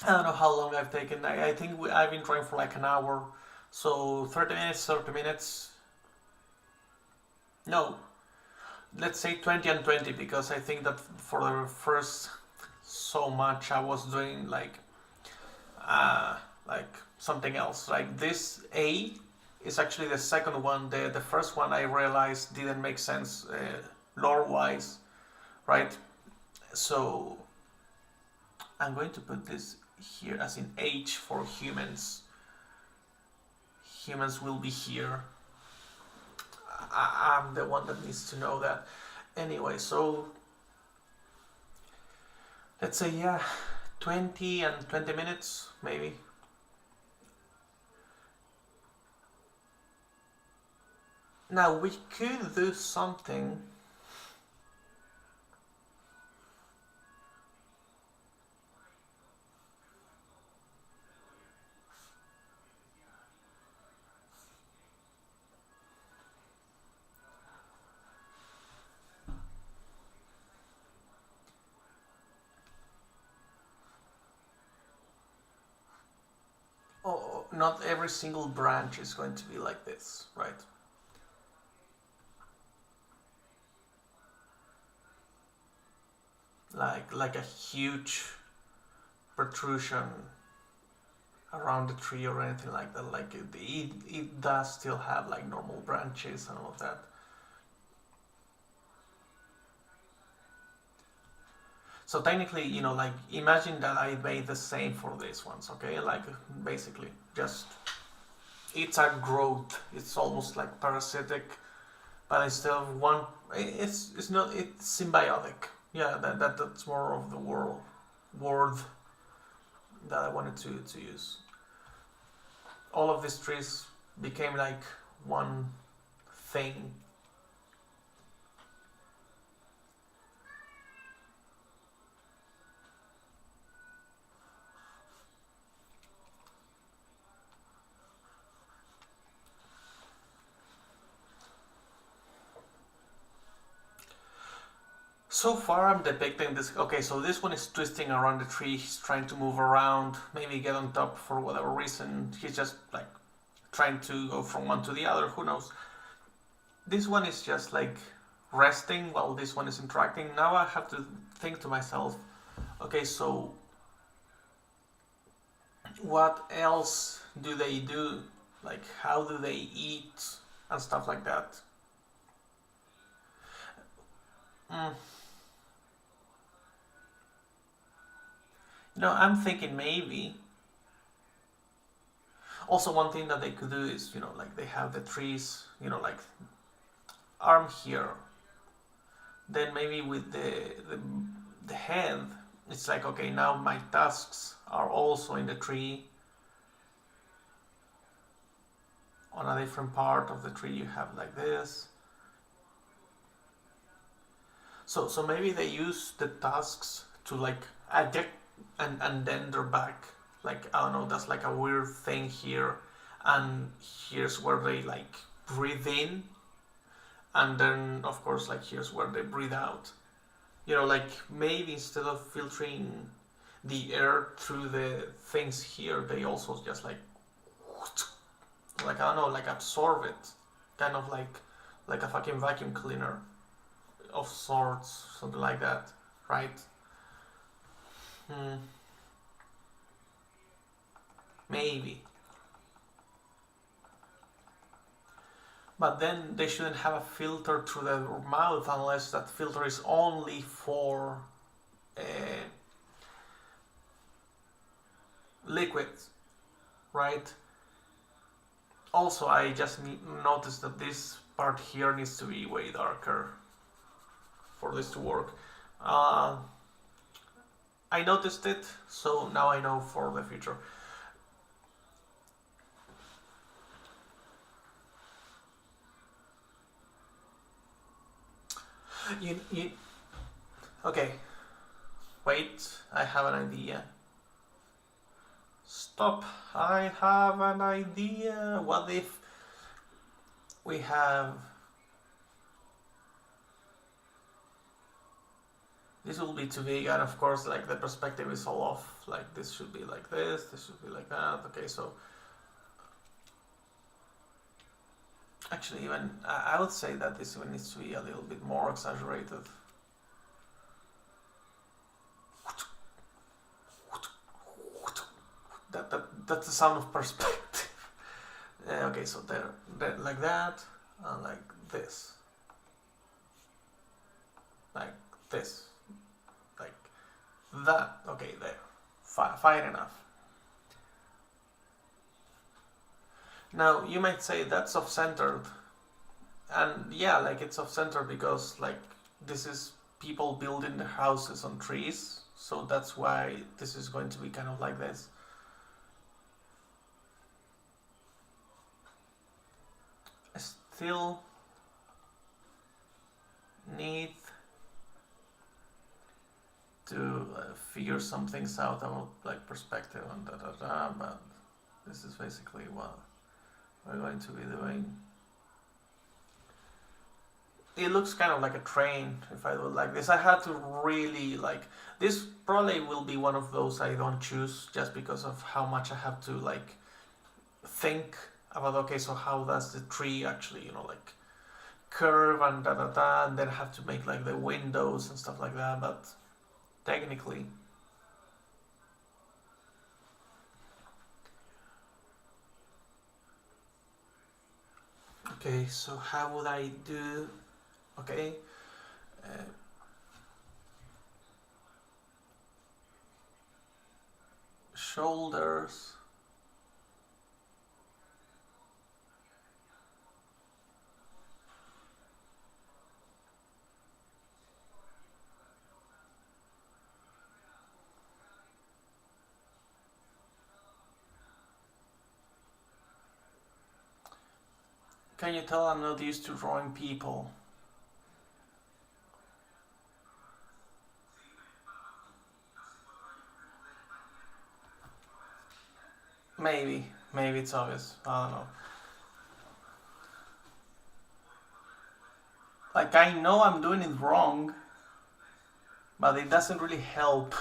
Speaker 1: I don't know how long I've taken. I think I've been trying for like an hour. So 30 minutes, 30 minutes. No, let's say 20 and 20, because I think that for the first so much I was doing like something else. Like this A is actually the second one. The first one I realized didn't make sense lore wise, right? So I'm going to put this here as in H for humans. Humans will be here. I'm the one that needs to know that. Anyway, so let's say, yeah, 20 and 20 minutes maybe. Now we could do something. not every single branch is going to be like this, right? Like a huge protrusion around the tree or anything like that. Like it does still have like normal branches and all of that. So technically, like imagine that I made the same for these ones, okay? Like basically just it's a growth. It's almost like parasitic, but instead of one, it's not. It's symbiotic. Yeah, that's more of the word that I wanted to use. All of these trees became like one thing. So far I'm depicting this, okay, so this one is twisting around the tree, he's trying to move around, maybe get on top for whatever reason, he's just like trying to go from one to the other, who knows. This one is just like resting while this one is interacting. Now I have to think to myself, okay, so what else do they do? Like how do they eat and stuff like that? I'm thinking maybe. Also, one thing that they could do is, like they have the trees, like arm here. Then maybe with the head, it's like, okay, now my tusks are also in the tree. On a different part of the tree, you have like this. So maybe they use the tusks to like eject and then they're back. Like, I don't know, that's like a weird thing here. And here's where they like breathe in. And then, of course, like here's where they breathe out. Like maybe instead of filtering the air through the things here, they also just like I don't know, like absorb it. Kind of like a fucking vacuum cleaner of sorts, something like that, right? Maybe. But then they shouldn't have a filter through their mouth unless that filter is only for liquids, right? Also, I just noticed that this part here needs to be way darker for this to work. I noticed it, so now I know for the future. Okay. Wait, I have an idea. Stop, I have an idea. What if we have... This will be too big, and of course, like the perspective is all off. Like this should be like this should be like that. Okay, so actually, even I would say that this one needs to be a little bit more exaggerated. That's the sound of perspective. Okay, so there, like that, and like this, like this. Like that. Okay, there. Fine enough. Now you might say that's off-centered, and yeah, like it's off-centered because like this is people building their houses on trees, so that's why this is going to be kind of like this. I still need to figure some things out about like perspective and but this is basically what we're going to be doing. It looks kind of like a train if I do it like this. I had to really like, this probably will be one of those I don't choose just because of how much I have to like think about, okay, so how does the tree actually, like curve and da da da, and then have to make like the windows and stuff like that. But technically, okay, so how would I do? Okay, uh, shoulders. Can you tell I'm not used to drawing people? Maybe it's obvious. I don't know. Like, I know I'm doing it wrong, but it doesn't really help.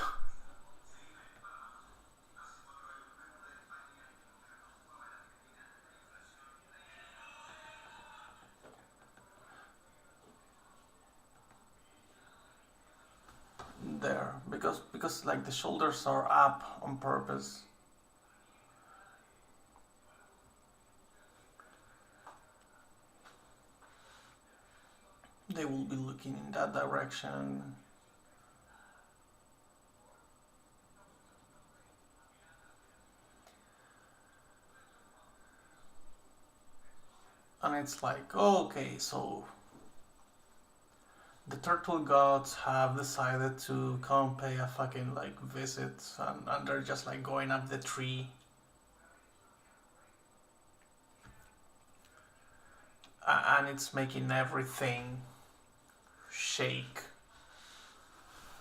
Speaker 1: There, because like the shoulders are up on purpose. They will be looking in that direction. And it's like, oh, okay, so the turtle gods have decided to come pay a fucking like visit, and they're just like going up the tree. And it's making everything shake.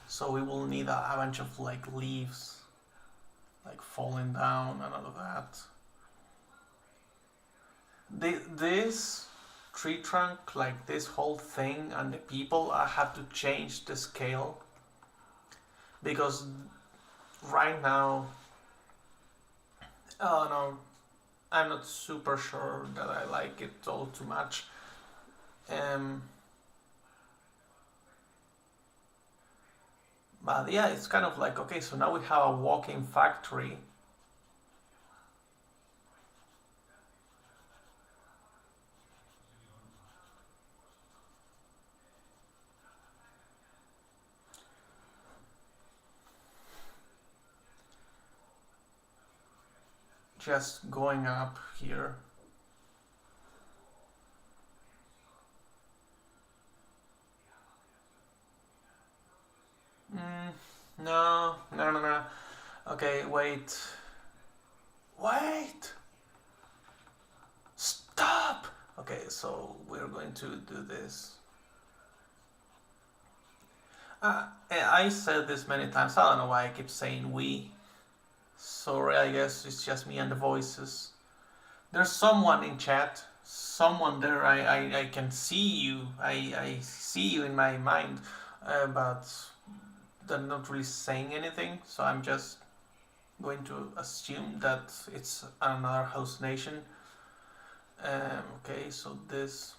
Speaker 1: So we will need a bunch of like leaves like falling down and all of that. This tree trunk, like this whole thing, and the people, I have to change the scale because right now, oh no, I'm not super sure that I like it all too much. Um, but yeah, it's kind of like, okay, so now we have a walking factory. Just going up here. Mm, no. Okay, wait. Wait! Stop! Okay, so we're going to do this. I said this many times. I don't know why I keep saying we. Sorry, I guess it's just me and the voices. There's someone in chat. Someone there. I can see you. I see you in my mind. But they're not really saying anything. So I'm just going to assume that it's another host nation. Okay, so this.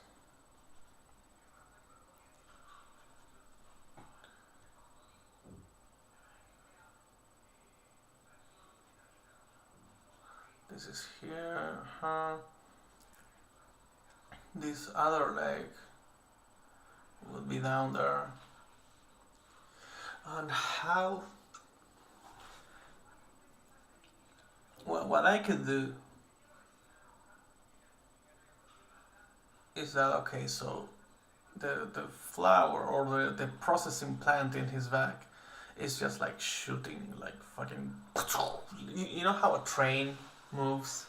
Speaker 1: This is here. This other leg would be down there. And how? What I could do is that, okay, so the flower or the processing plant in his back is just like shooting like fucking. You know how a train moves,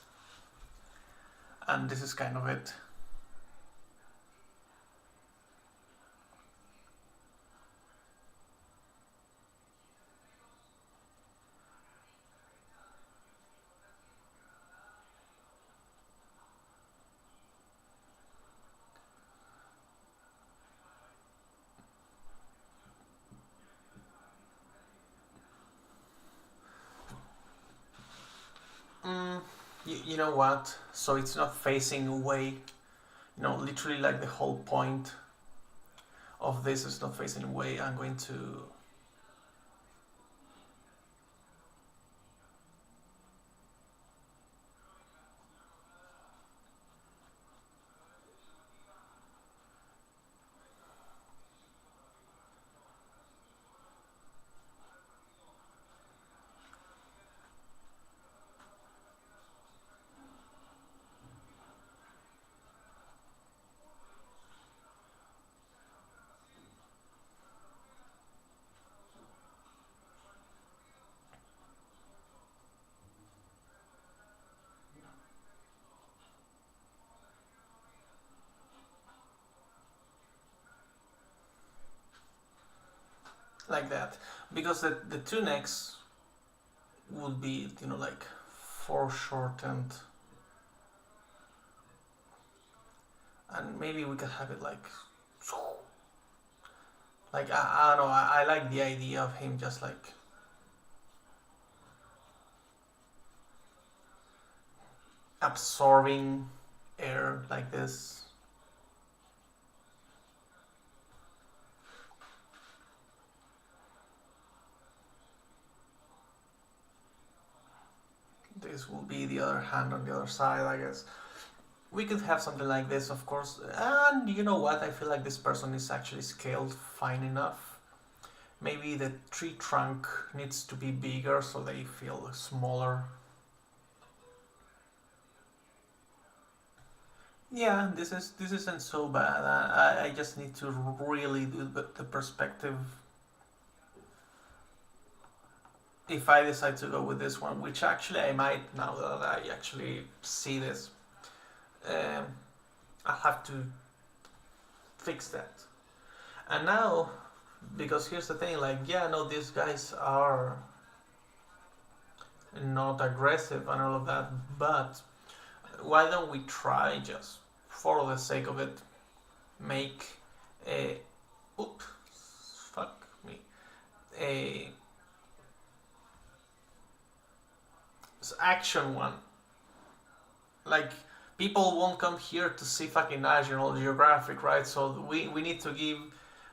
Speaker 1: and this is kind of it. You know what? So it's not facing away. Literally like the whole point of this is not facing away. I'm going to... like that, because the two necks would be like foreshortened, and maybe we could have it like I don't know. I like the idea of him just like absorbing air like this. This will be the other hand on the other side, I guess. We could have something like this, of course. And you know what? I feel like this person is actually scaled fine enough. Maybe the tree trunk needs to be bigger so they feel smaller. Yeah, this isn't so bad. I just need to really do the perspective. If I decide to go with this one, which actually I might now that I actually see this, I have to fix that. And now, because here's the thing, like, yeah, no, these guys are not aggressive and all of that, but why don't we try, just for the sake of it, make a, oops, fuck me, a action one. Like, people won't come here to see fucking National Geographic, right? So we need to give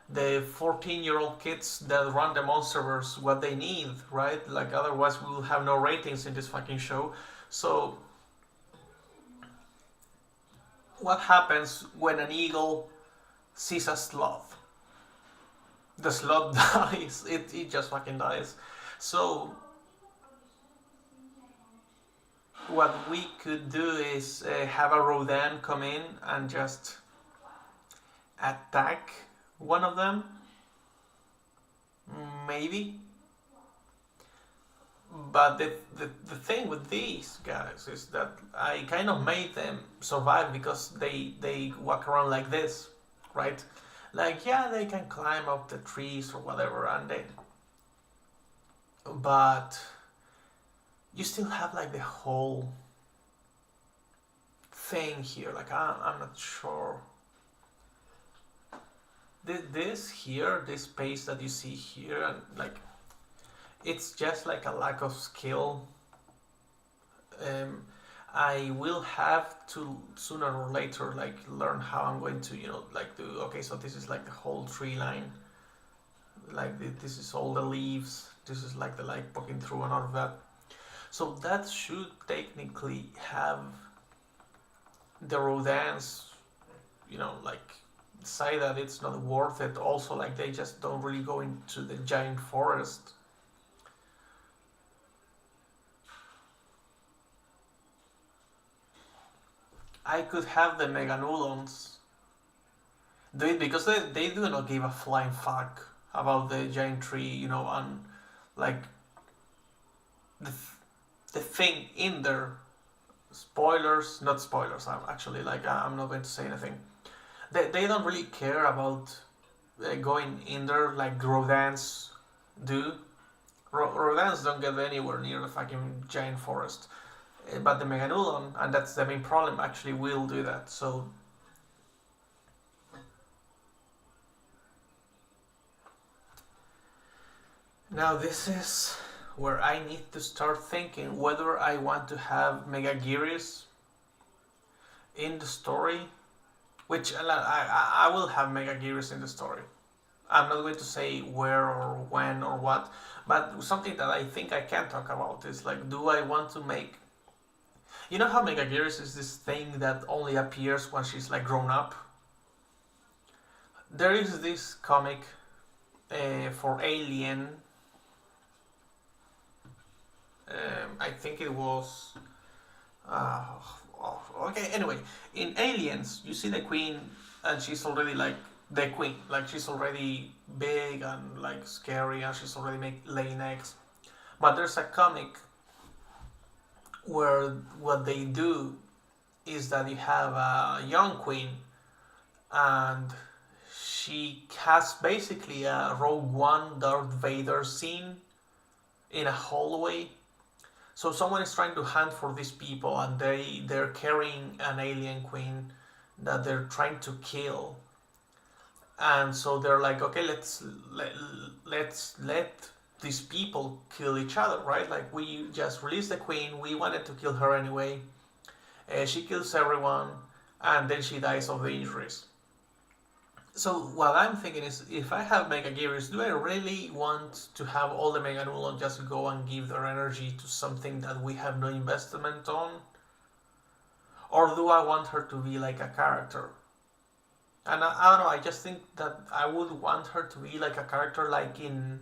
Speaker 1: the 14-year-old kids that run the Monsterverse what they need, right? Like, otherwise we will have no ratings in this fucking show. So what happens when an eagle sees a sloth? The sloth dies. It just fucking dies. So what we could do is have a Rodan come in and just attack one of them, maybe. But the thing with these guys is that I kind of made them survive because they walk around like this, right? Like, yeah, they can climb up the trees or whatever, but you still have like the whole thing here. Like, I'm not sure. This here, this space that you see here, and like, it's just like a lack of skill. I will have to sooner or later like learn how I'm going to like do. Okay, so this is like the whole tree line. Like, this is all the leaves. This is like the light poking through and all of that. So that should technically have the Rodans, like, say that it's not worth it. Also, like, they just don't really go into the giant forest. I could have the Meganulons do it because they do not give a flying fuck about the giant tree, and like the thing in there. Spoilers, not spoilers. I'm actually like I'm not going to say anything. They don't really care about going in there like Rodans do. Rodans don't get anywhere near the fucking giant forest. But the Meganulon, and that's the main problem, actually will do that. So now this is where I need to start thinking whether I want to have Megaguirus in the story, which I will have Megaguirus in the story. I'm not going to say where or when or what, but something that I think I can talk about is like, do I want to make... You know how Megaguirus is this thing that only appears when she's like grown up? There is this comic for Alien. I think it was... okay, anyway, in Aliens, you see the queen, and she's already like the queen. Like, she's already big and like scary, and she's already laying eggs. But there's a comic where what they do is that you have a young queen, and she has basically a Rogue One Darth Vader scene in a hallway. So someone is trying to hunt for these people, and they're carrying an alien queen that they're trying to kill. And so they're like, okay, let's let these people kill each other, right? Like, we just released the queen, we wanted to kill her anyway. She kills everyone, and then she dies of the injuries. So what I'm thinking is, if I have Megaguirus, do I really want to have all the Meganulon just go and give their energy to something that we have no investment on? Or do I want her to be like a character? And I don't know, I just think that I would want her to be like a character like in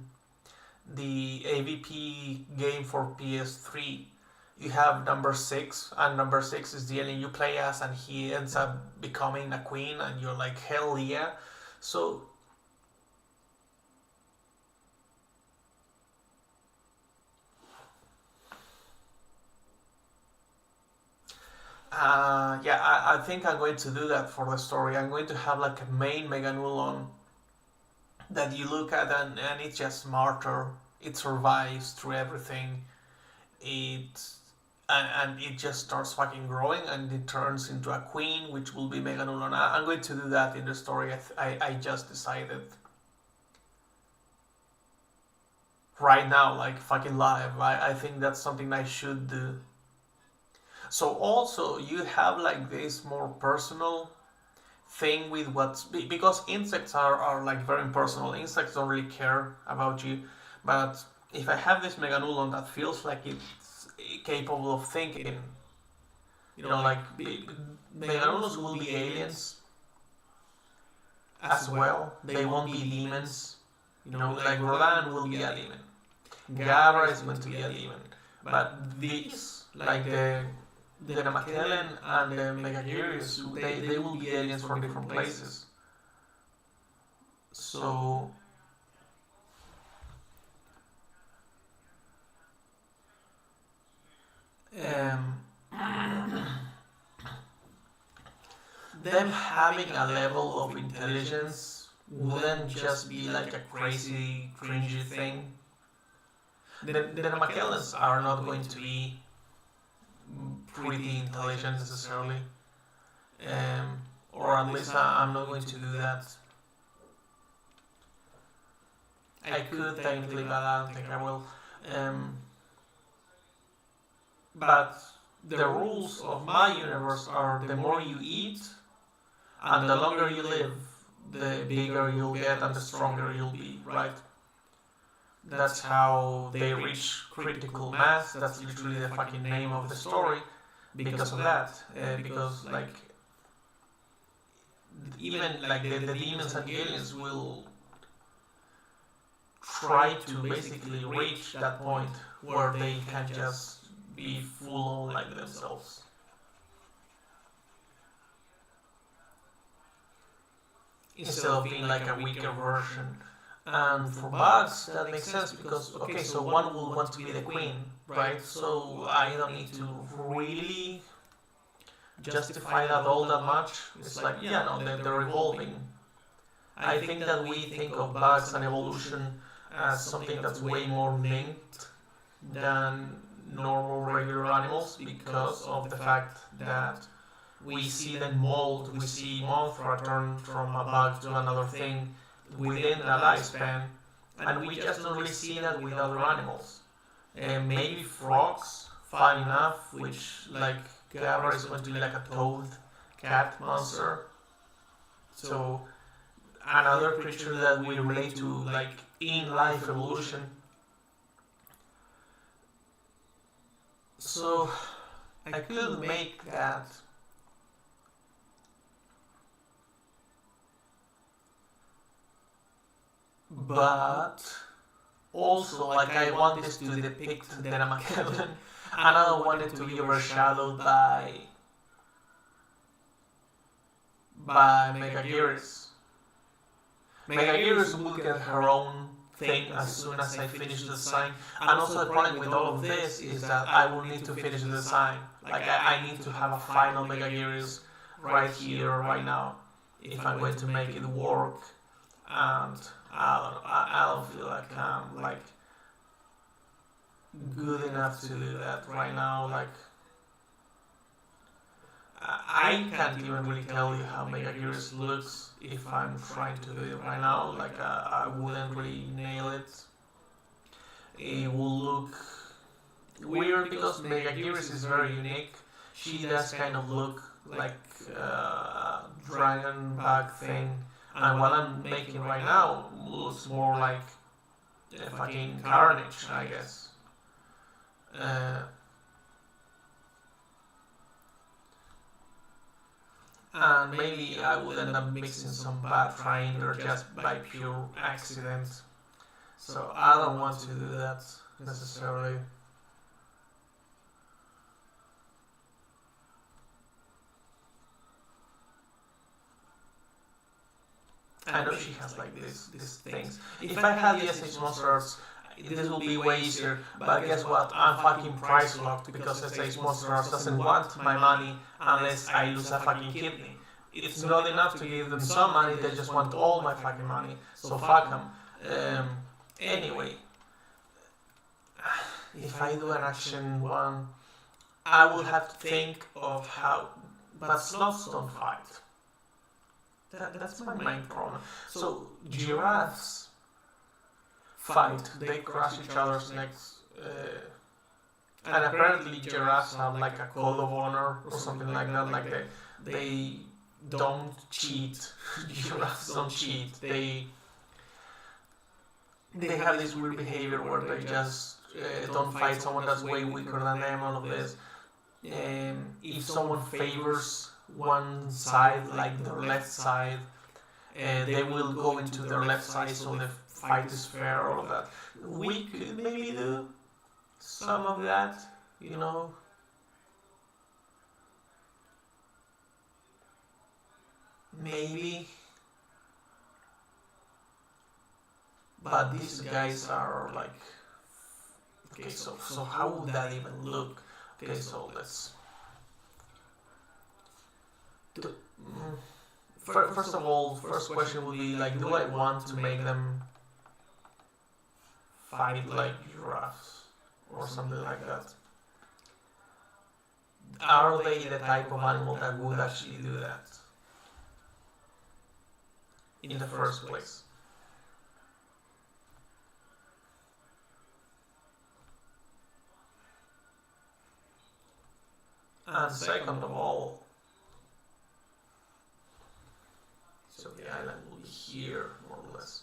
Speaker 1: the AVP game for PS3. You have number 6, and number 6 is the alien you play as, and he ends up becoming a queen, and you're like, hell yeah. So yeah, I think I'm going to do that for the story. I'm going to have like a main Meganulon that you look at, and it's just smarter. It survives through everything. And it just starts fucking growing, and it turns into a queen, which will be Meganulon. I'm going to do that in the story. I just decided right now, like fucking live. I think that's something I should do. So also you have like this more personal thing with what's... Because insects are like very impersonal. Insects don't really care about you. But if I have this Meganulon that feels like it's capable of thinking, you know, like Meganulons will be aliens as well. They won't be demons. You know, like Rodan will be a demon. Gabra is going to be a demon. But these, like the Namakelen and the Megaguirus, they will be aliens from different places. So them having a level of intelligence wouldn't just be like a crazy, cringy thing. The Namakelens are not going to be pretty intelligent necessarily, or at least I'm not going to do that. I could technically, but I don't think I will. But the rules of my universe are: the more you eat and the longer you live, the bigger you'll get and the stronger you'll be, right? That's how they reach critical mass. That's literally the fucking name of the story because of that. Because like even like the demons and the aliens will try to basically reach that point where they can just be full on like themselves. Instead of being like a weaker version. And for bugs, that makes sense because, okay, so one will want to be the queen, right? So I don't need to really justify that all that much. It's like, yeah, no, they're evolving. I think that we think of bugs and evolution as something that's way more linked than normal regular animals because of the fact that we see them mold, we see Mothra turn from a bug to another thing within a lifespan, and we just don't really see that with other animals. Maybe frogs, fun enough, which like Gabra is going to be like a toad cat monster. So another creature that we relate to like in life evolution. So I could make that. But also, like, I want this to depict the Namakelen, and I don't want it to be overshadowed by Megagearus. Megagearus will get her own thing as soon as I finish the design. And also the problem with all of this is that I will need to finish the design. Like, I need to have a final Megagearus right here, right now, if I'm going to make it work. And I don't feel like I'm like good enough to do that right now. Like, I can't even really tell you how Megagearus looks if I'm trying to do it right now. Like, I wouldn't really nail it. It will look weird because Megagearus is very unique. She does kind of look like a dragon bug thing. And what I'm making right now looks more like a fucking carnage, I guess. And maybe I would end up mixing some bad triangle just by pure accident. So I don't want to do that necessarily. I know she has like these things. If I had the SH Monsters, this will be way easier. But guess what? I'm fucking price locked because SH Monsters doesn't want my money unless I lose a fucking kidney. It's not enough to give them some money, they just want all my fucking money. So fuck them. Anyway, if I do an action one, I will have to think of how. But sloths don't fight. That's my main problem. So giraffes fight. They crush each other's necks. And apparently giraffes have like a code of honor or something like that. Like they don't cheat. Giraffes don't cheat. They have this weird behavior where they just don't fight someone that's way weaker than them. All of this. If someone favors one side, like their left side, they will go into their left side so the fight is fair, all of that. We could maybe do some of that, you know. Maybe. But these guys are like... Okay, so how would that even look? Okay, so let's... First of all, first question would be like, do I want to make them fight like giraffes or something like that? Are they the type of animal that would actually do that in the first place? And second of all, so the island will be here, more or less.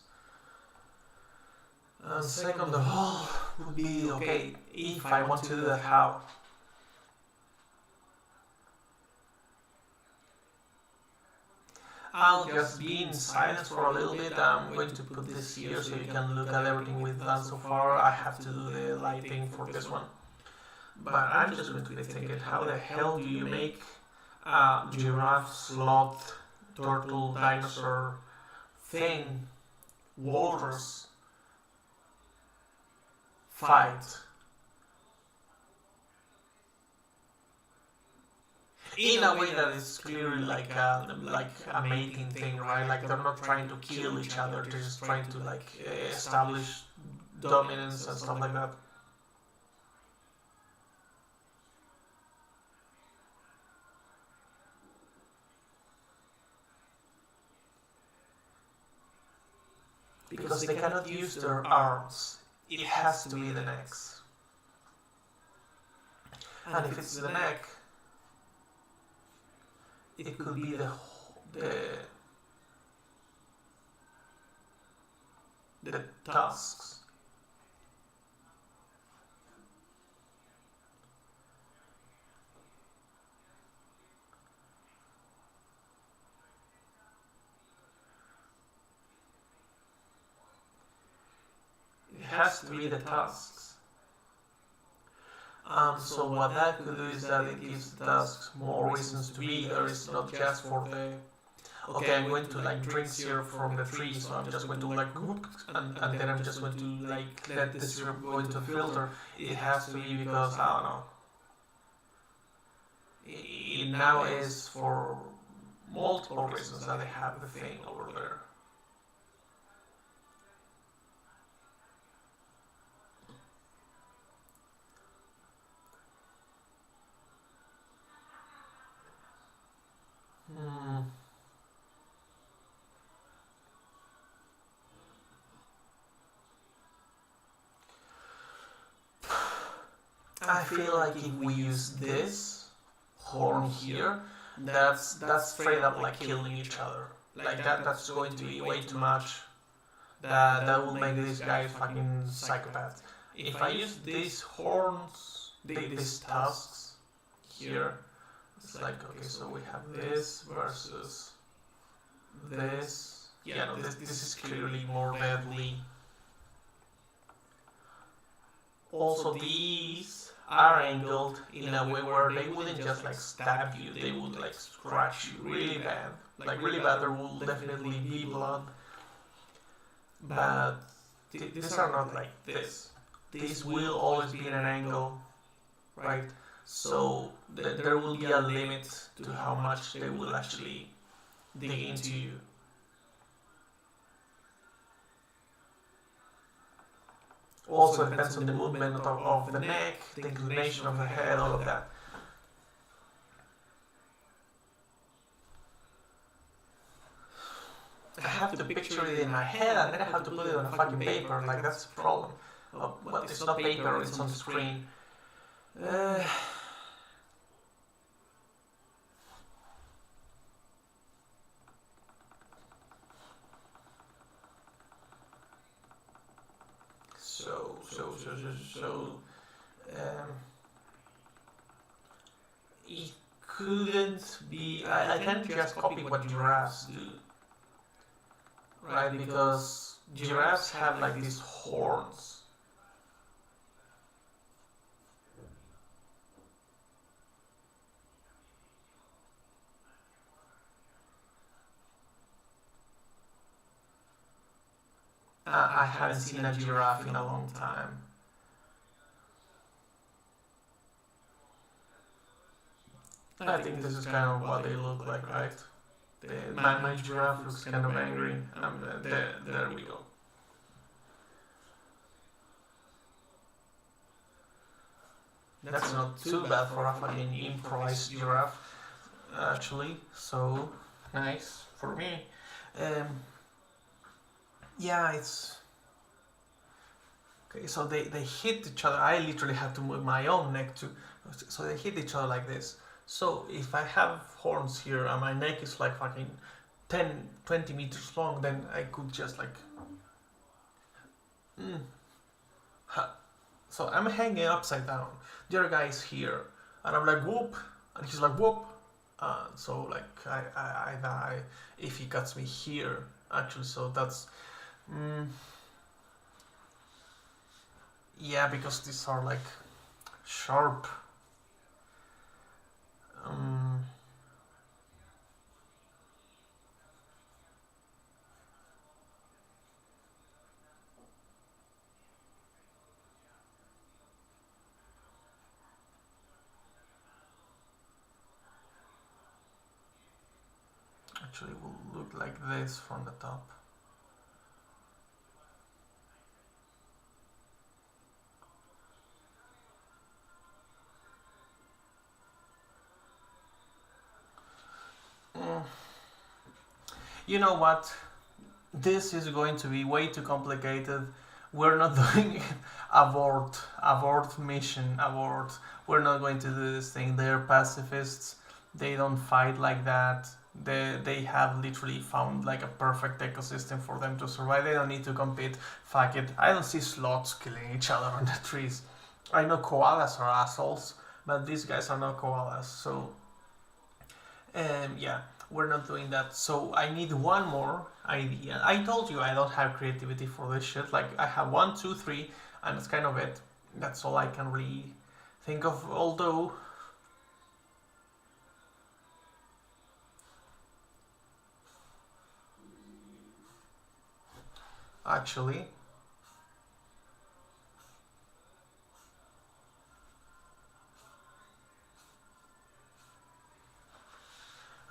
Speaker 1: And second of all, would be, okay, if I want to do that, how? I'll just be in silence for a little bit. I'm going to put this here so you can look at everything we've done so far. I have to do the lighting for this one. But I'm just going to be thinking, how the hell do you make a giraffe, sloth, turtle, dinosaur thing, walrus fight in a way that is clearly like a mating thing, right? Like they're not trying to kill each other, they're just trying to like establish dominance and stuff like that. Because they cannot use their arms. It has to be the necks. And if it's the neck, it could be the tusks. It has to be the tusks. So what that could do is that it gives the tusks more reasons to be there. It's not just for the okay, I'm going to like drink syrup from the tree, so I'm just going to like and then I'm just going to like let the syrup go into a filter. It has to be because I don't know. It now is for multiple reasons that they have the thing over there. I feel like if we use this horn here, that's straight up like killing each other. Like that's going to be way too much. That will make these guys fucking psychopaths. If I use these horns, these tusks here, it's like okay, so we have this versus this. Yeah, no, this is clearly more deadly. Also, these are angled in a way where they wouldn't just like stab you, they would like scratch you really bad. Like really bad, there will definitely be blood. But these are not like this. These will always be in an angle, right? So there will be a limit to how much they will actually dig into you. Also depends on the movement of the neck, the inclination of the head, all of that. I have to picture it in my head and then I have to put it on a fucking paper, like that's the problem. Well, it's not paper, it's on the screen. It couldn't be. I can't just copy what giraffes do, right? Because giraffes have like these horns. I haven't seen a giraffe in a long time. I think this is kind of what they look like, right? My giraffe looks kind of angry. There we go. That's not too bad for a fucking improvised giraffe, actually. So nice for me. Yeah, it's okay. So they hit each other. I literally have to move my own neck too. So they hit each other like this. So if I have horns here and my neck is like fucking 10, 20 meters long, then I could just like... So I'm hanging upside down. The other guy is here. And I'm like, whoop. And he's like, whoop. So like I die if he cuts me here. Actually, so that's... yeah, because these are like sharp. Actually, will look like this from the top. You know what? This is going to be way too complicated we're not doing it. Abort mission, abort. We're not going to do this thing. They're pacifists. They don't fight like that. They have literally found like a perfect ecosystem for them to survive. They don't need to compete. Fuck it. I don't see sloths killing each other on the trees. I know koalas are assholes, but these guys are not koalas. So, yeah, we're not doing that. So I need one more idea. I told you I don't have creativity for this shit. Like I have 1, 2, 3, and that's kind of it. That's all I can really think of. Although, actually,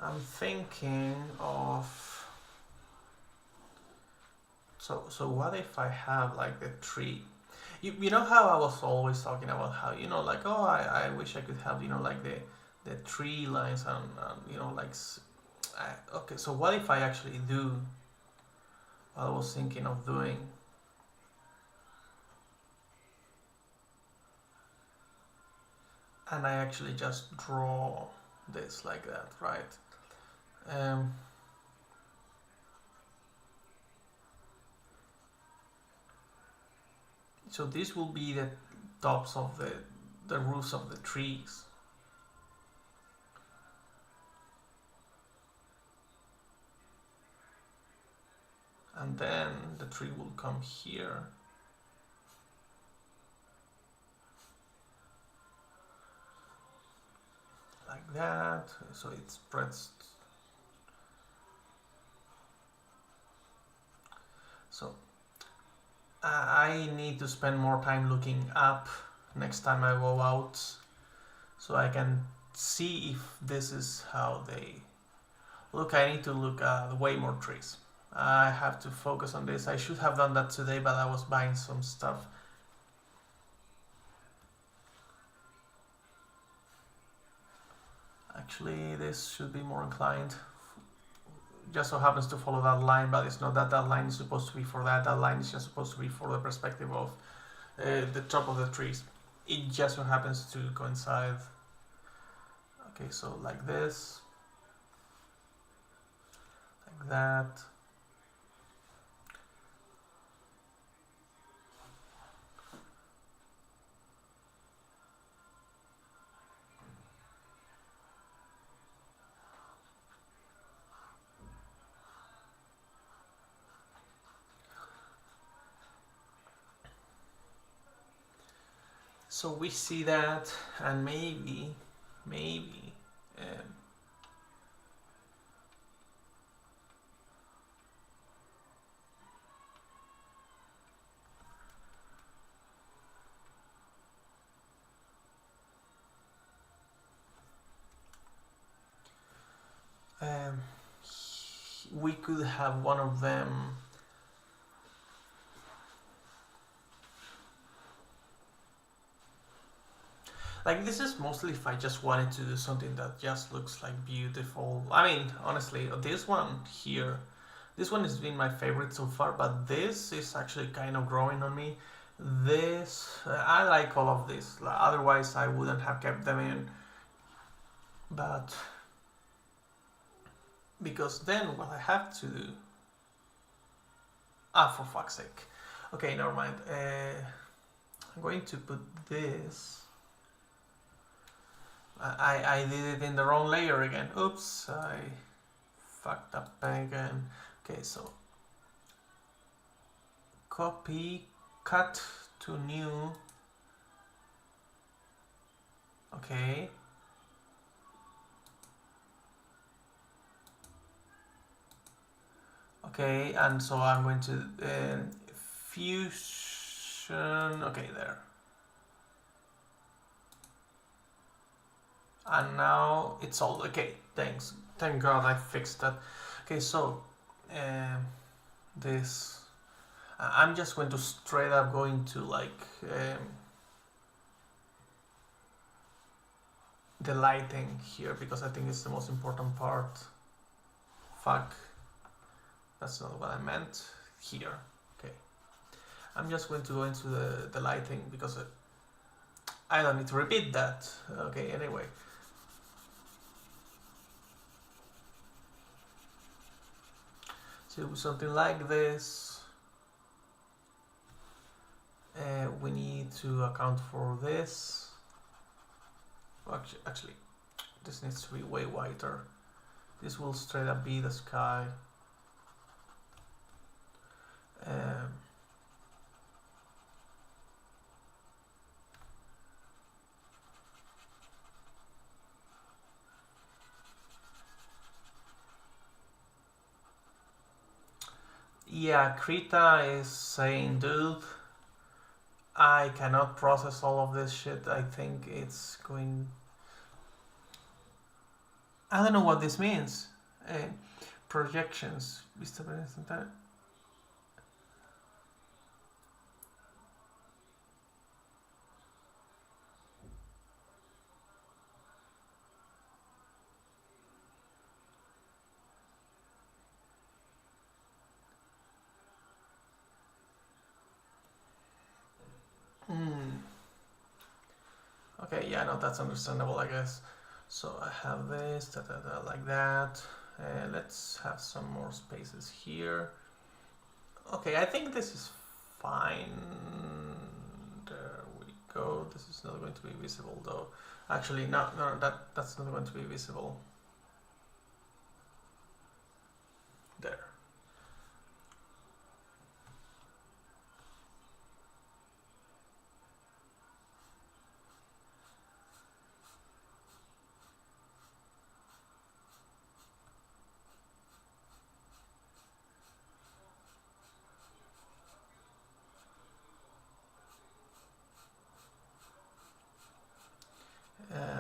Speaker 1: I'm thinking of. So what if I have like the tree? You know how I was always talking about how, like, oh, I wish I could have, like the tree lines and like okay, so what if I actually do what I was thinking of doing? And I actually just draw this like that, right? So this will be the tops of the roofs of the trees. And then the tree will come here. Like that, so it spreads. So I need to spend more time looking up next time I go out, so I can see if this is how they look. I need to look at way more trees. I have to focus on this. I should have done that today, but I was buying some stuff. Actually, this should be more inclined. Just so happens to follow that line, but it's not that line is supposed to be for that. That line is just supposed to be for the perspective of the top of the trees. It just so happens to coincide. Okay, so like this, like that. So we see that, and maybe, we could have one of them. Like, this is mostly if I just wanted to do something that just looks like beautiful. I mean, honestly, this one here, this one has been my favorite so far, but this is actually kind of growing on me. This, I like all of this. Otherwise, I wouldn't have kept them in. But, because then what I have to do... Ah, for fuck's sake. Okay, never mind. I'm going to put this... I did it in the wrong layer again. Oops, I fucked up again. Okay, so copy, cut to new. Okay. Okay, and so I'm going to fusion. Okay, there. And now it's all okay. Thanks. Thank God I fixed that. Okay, so this I'm just going to straight up go into like the lighting here, because I think it's the most important part. Fuck, that's not what I meant. Here, okay. I'm just going to go into the lighting because I don't need to repeat that. Okay, anyway. So something like this. We need to account for this. Actually, this needs to be way wider. This will straight up be the sky. Yeah, Krita is saying, dude, I cannot process all of this shit. I think it's going... I don't know what this means. Projections. Okay, yeah, no, that's understandable, I guess. So I have this, like that. Let's have some more spaces here. Okay, I think this is fine. There we go. This is not going to be visible, though. Actually, no, that's not going to be visible. There.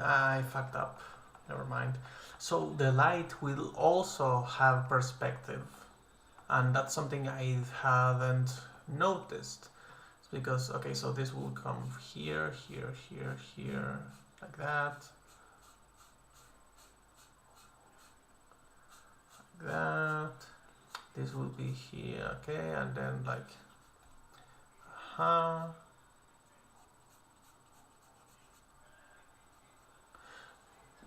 Speaker 1: I fucked up. Never mind. So the light will also have perspective, and that's something I hadn't noticed. It's because, okay, so this will come here, here, here, here, like that. Like that. This will be here, okay, and then like,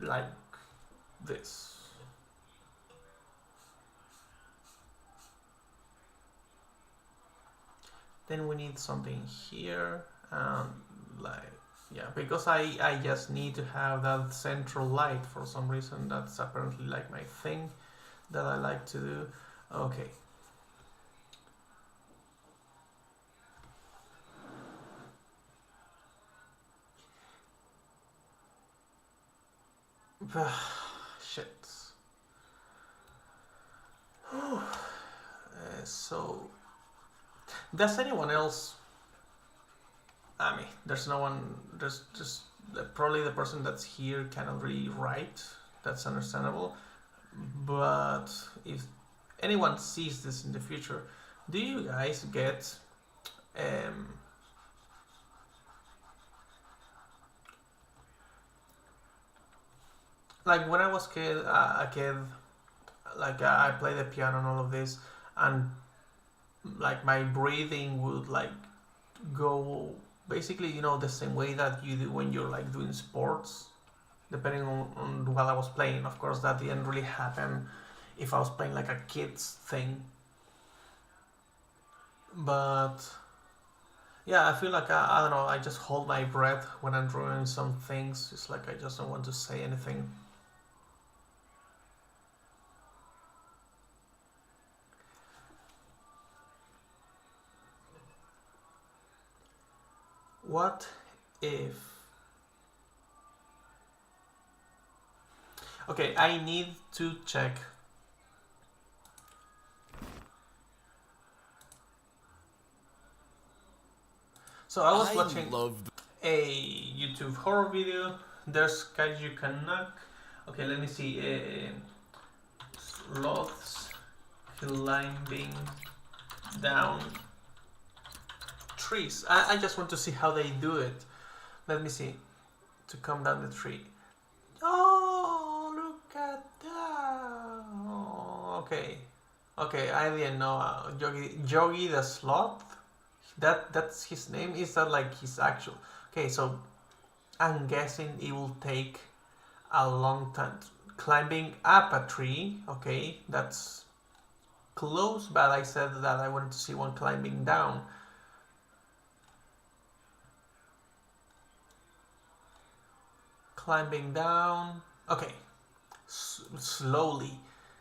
Speaker 1: like this. Then we need something here, like, yeah, because I just need to have that central light for some reason. That's apparently like my thing that I like to do. Okay. Shit. So, does anyone else? I mean, there's no one. There's just probably the person that's here cannot really write. That's understandable. But if anyone sees this in the future, do you guys get like when I was a kid, like I played the piano and all of this, and like my breathing would like go basically, you know, the same way that you do when you're like doing sports, depending on what I was playing. Of course, that didn't really happen if I was playing like a kids thing, but yeah, I feel like I don't know, I just hold my breath when I'm drawing some things. It's like I just don't want to say anything. What if... Okay, I need to check. So I was watching a YouTube horror video. There's Kaiju Kanak. Okay, let me see. Sloths climbing down trees. I just want to see how they do it. Let me see. To come down the tree. Oh, look at that. Oh, okay. Okay, I didn't know. Yogi the sloth. That's his name. Is that like his actual? Okay, so I'm guessing it will take a long time climbing up a tree. Okay, that's close, but I said that I wanted to see one climbing down. Climbing down. Okay, slowly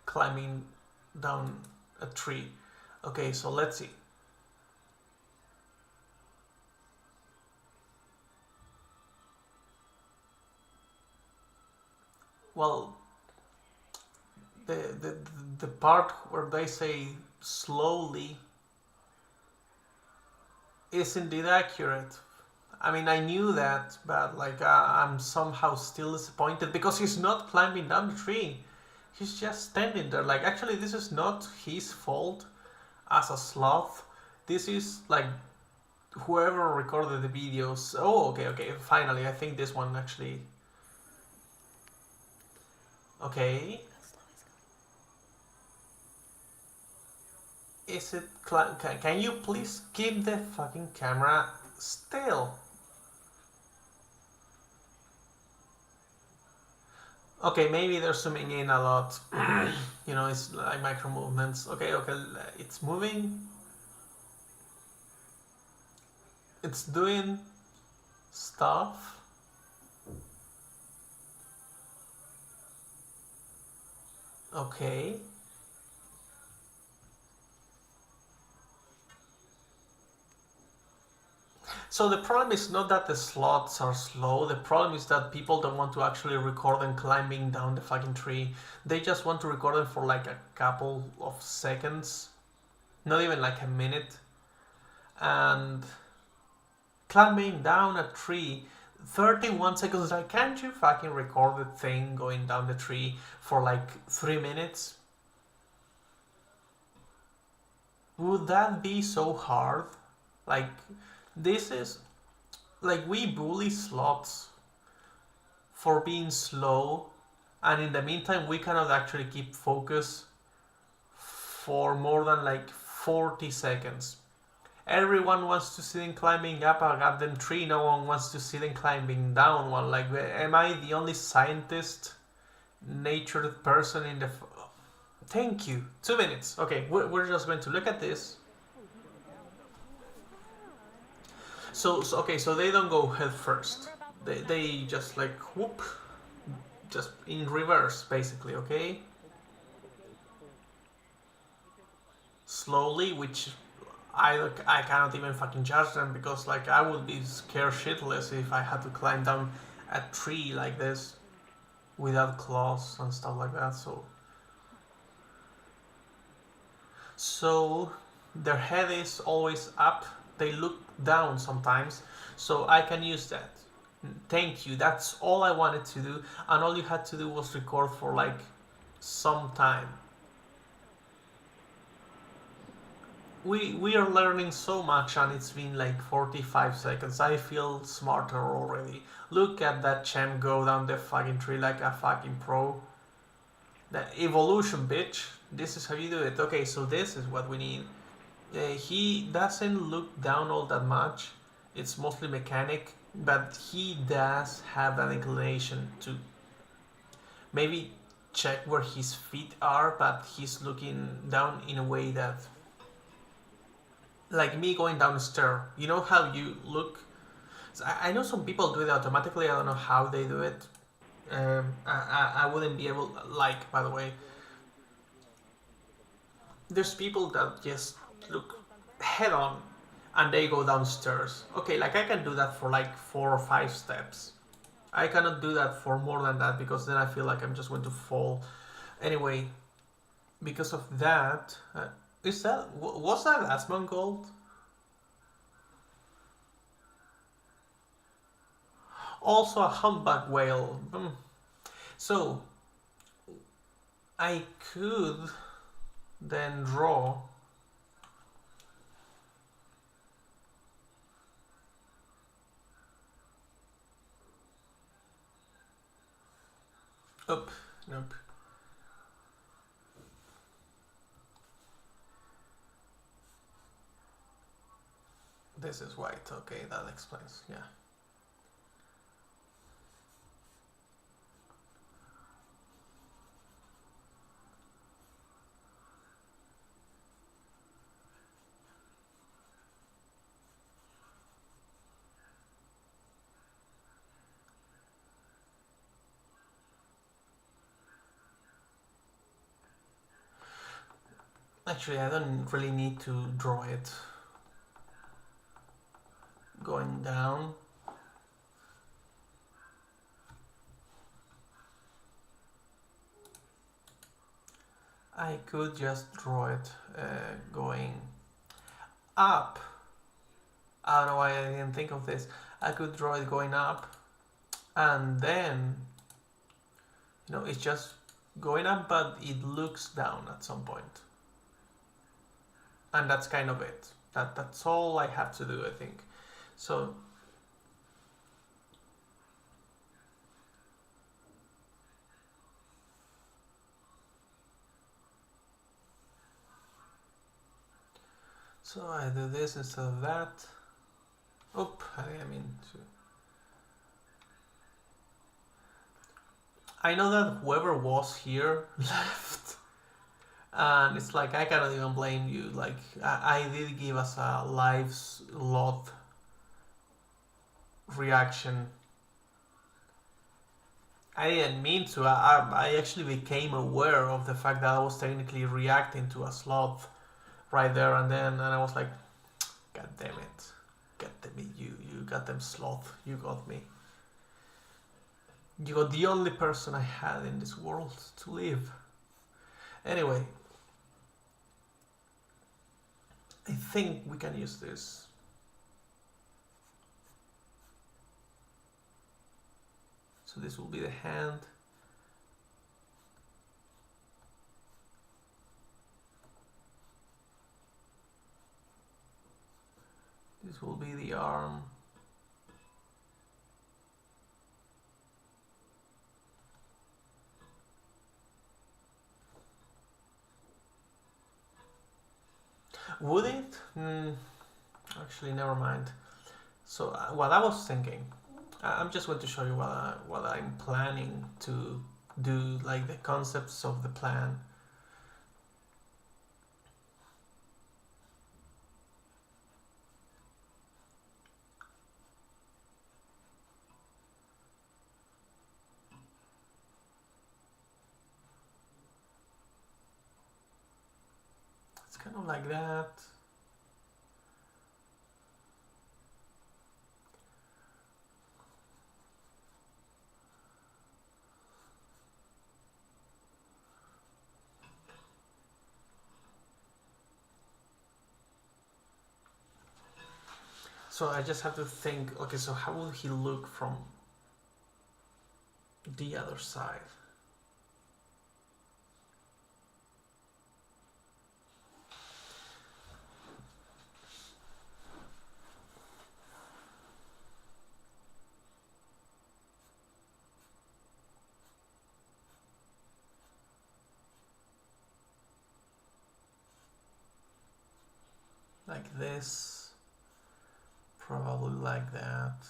Speaker 1: climbing down a tree. Okay, so let's see. Well, the the the part where they say slowly is indeed accurate. I mean, I knew that, but like I'm somehow still disappointed because he's not climbing down the tree. He's just standing there. Like, actually, this is not his fault as a sloth. This is like whoever recorded the videos. Oh, okay, okay. Finally, I think this one actually. Okay. Is it? Can you please keep the fucking camera still? Okay, maybe they're zooming in a lot. You know, it's like micro movements. Okay, okay, it's moving. It's doing stuff. Okay. So the problem is not that the slots are slow. The problem is that people don't want to actually record them climbing down the fucking tree. They just want to record them for like a couple of seconds, not even like a minute. And climbing down a tree 31 seconds, like, can't you fucking record the thing going down the tree for like 3 minutes? Would that be so hard? Like, this is like, we bully slots for being slow, and in the meantime we cannot actually keep focus for more than like 40 seconds. Everyone wants to see them climbing up a goddamn tree. No one wants to see them climbing down one. Like, am I the only scientist, natured person in the? Thank you. 2 minutes. Okay, we're just going to look at this. So okay, so they don't go head first. They just like whoop, just in reverse basically. Okay. Slowly, which I cannot even fucking judge them because like I would be scared shitless if I had to climb down a tree like this without claws and stuff like that. So their head is always up. They look down sometimes, so I can use that. Thank you. That's all I wanted to do, and all you had to do was record for like some time. We are learning so much, and it's been like 45 seconds. I feel smarter already. Look at that champ go down the fucking tree like a fucking pro. The evolution, bitch. This is how you do it. Okay, so this is what we need. He doesn't look down all that much. It's mostly mechanic, but he does have an inclination to maybe check where his feet are, but he's looking down in a way that, like me going down a stair. You know how you look? So I know some people do it automatically. I don't know how they do it. I wouldn't be able. Like, by the way, there's people that just look head on and they go downstairs. Okay, like I can do that for like 4 or 5 steps. I cannot do that for more than that because then I feel like I'm just going to fall. Anyway, because of that, was that Asmongold? Gold? Also a humpback whale. So I could then draw up. Nope. this is white. Okay, that explains. Yeah. Actually, I don't really need to draw it going down. I could just draw it going up. I don't know why I didn't think of this. I could draw it going up, and then, you know, it's just going up, but it looks down at some point. And that's kind of it. That's all I have to do, I think. So I do this instead of that. Oop, I mean to. I know that whoever was here left, and it's like I cannot even blame you. Like I did give us a live sloth reaction. I didn't mean to. I actually became aware of the fact that I was technically reacting to a sloth right there and then, and I was like, God damn it. God damn it, you got them sloth. You got me. You got the only person I had in this world to live. Anyway, I think we can use this. So this will be the hand. This will be the arm. Would it? Actually, never mind. So what I was thinking, I'm just going to show you what I'm planning to do, like the concepts of the plan. It's kind of like that. So I just have to think, okay, so how will he look from the other side? Like this, probably like that.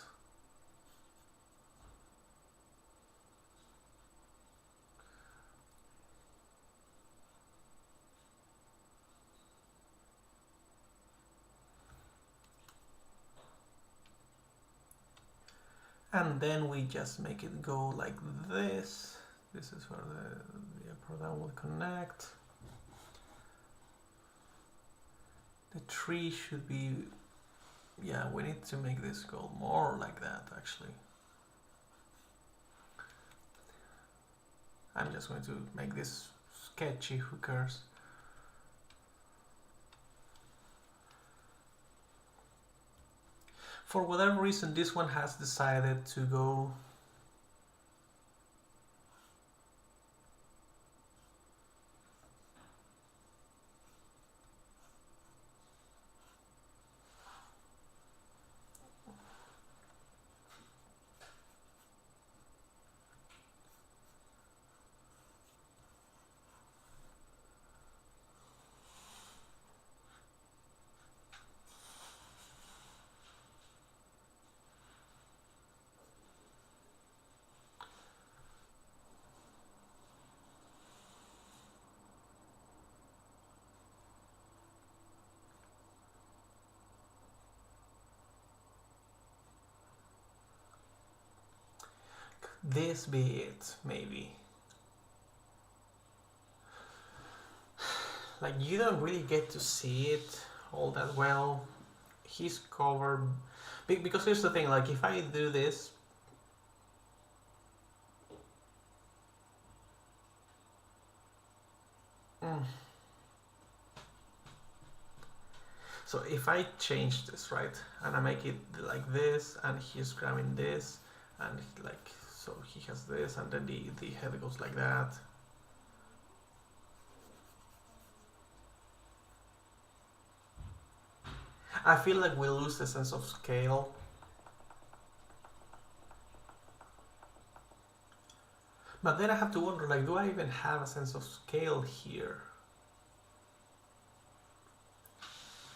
Speaker 1: And then we just make it go like this. This is where the upper down will connect. The tree should be, yeah, we need to make this go more like that actually. I'm just going to make this sketchy, who cares? For whatever reason, this one has decided to go this be it, maybe. Like, you don't really get to see it all that well. He's covered... Because here's the thing, like, if I do this... So if I change this, right, and I make it like this, and he's grabbing this, and like, so he has this, and then the head goes like that. I feel like we lose the sense of scale. But then I have to wonder, like, do I even have a sense of scale here?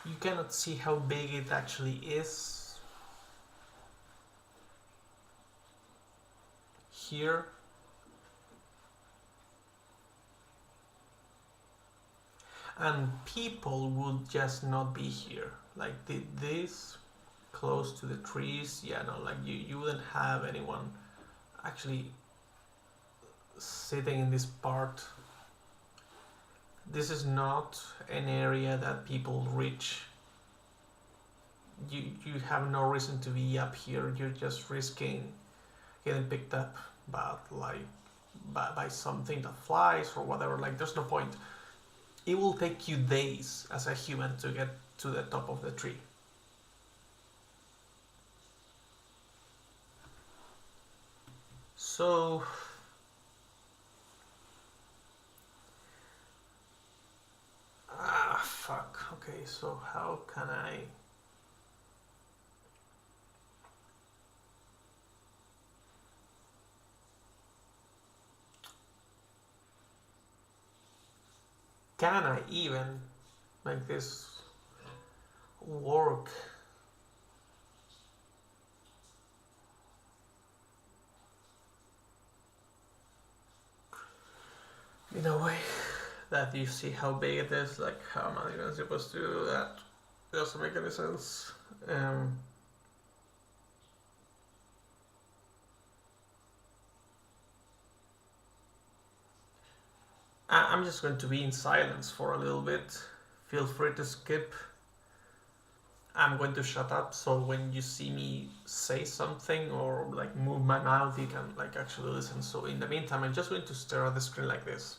Speaker 1: You cannot see how big it actually is here. And people would just not be here. Like this, close to the trees, yeah, no, like you wouldn't have anyone actually sitting in this part. This is not an area that people reach. You have no reason to be up here. You're just risking getting picked up by something that flies or whatever. Like, there's no point. It will take you days as a human to get to the top of the tree. So fuck. Okay, so how can I... Can I even make this work? In a way that you see how big it is, like, how am I even supposed to do that? It doesn't make any sense. I'm just going to be in silence for a little bit. Feel free to skip. I'm going to shut up, so when you see me say something or like move my mouth, you can like actually listen. So in the meantime, I'm just going to stare at the screen like this.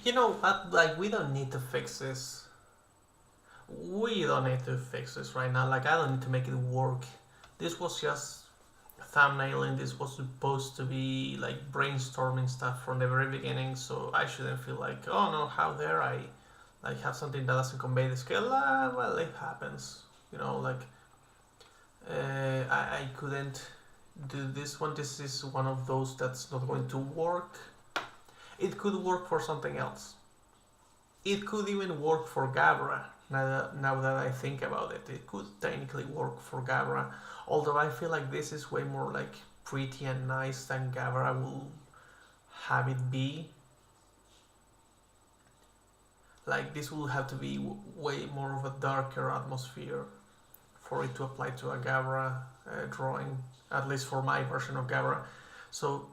Speaker 1: You know what? Like, we don't need to fix this. We don't need to fix this right now. Like, I don't need to make it work. This was just thumbnailing. This was supposed to be like brainstorming stuff from the very beginning. So I shouldn't feel like, oh no, how dare I like have something that doesn't convey the scale. Well, it happens. You know, like I couldn't do this one. This is one of those that's not going to work. It could work for something else. It could even work for Gabra. Now that I think about it, it could technically work for Gabra. Although I feel like this is way more like pretty and nice than Gabra will have it be. Like, this will have to be way more of a darker atmosphere for it to apply to a Gabra drawing, at least for my version of Gabra. So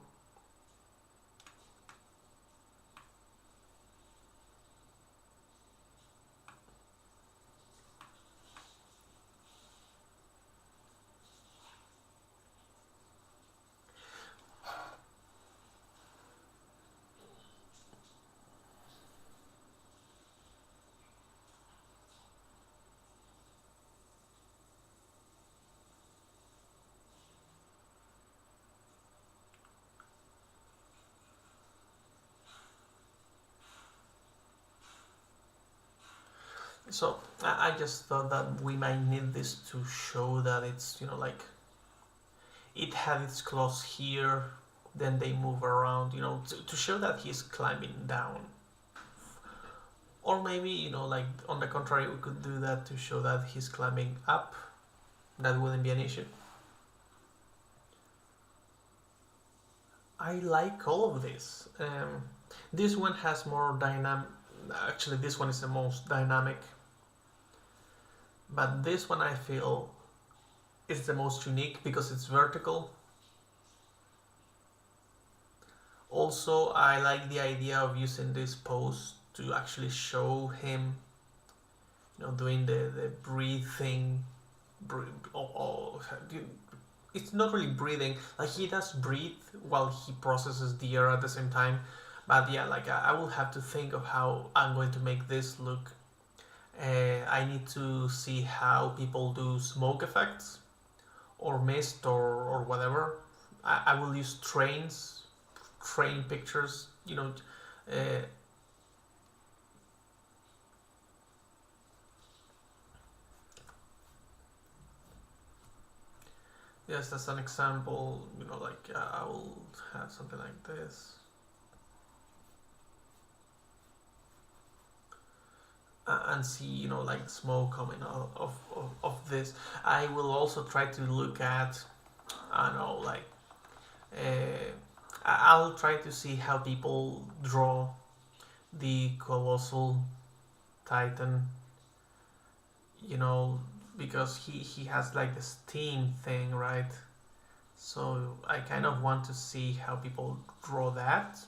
Speaker 1: So I just thought that we might need this to show that it's, you know, like it had its claws here, then they move around, you know, to show that he's climbing down. Or maybe, you know, like on the contrary, we could do that to show that he's climbing up. That wouldn't be an issue. I like all of this. This one has more dynamic. Actually, this one is the most dynamic. But this one I feel is the most unique because it's vertical. Also, I like the idea of using this pose to actually show him, you know, doing the breathing. It's not really breathing. Like he does breathe while he processes the air at the same time. But yeah, like I will have to think of how I'm going to make this look. I need to see how people do smoke effects or mist or whatever. I will use train pictures, you know. Yes, that's an example, you know, like I will have something like this. And see, you know, like smoke coming out of this. I will also try to look at, I don't know, like, I'll try to see how people draw the colossal titan, you know, because he has like the steam thing, right? So I kind of want to see how people draw that.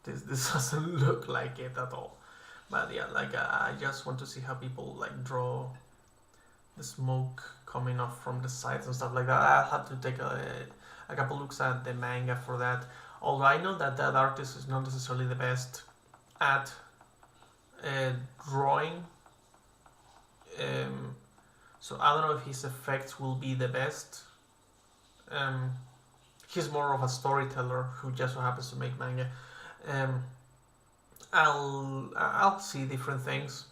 Speaker 1: This doesn't look like it at all. But yeah, like I just want to see how people like draw the smoke coming off from the sides and stuff like that. I'll have to take a couple looks at the manga for that. Although I know that that artist is not necessarily the best at drawing. So I don't know if his effects will be the best. He's more of a storyteller who just so happens to make manga. I'll see different things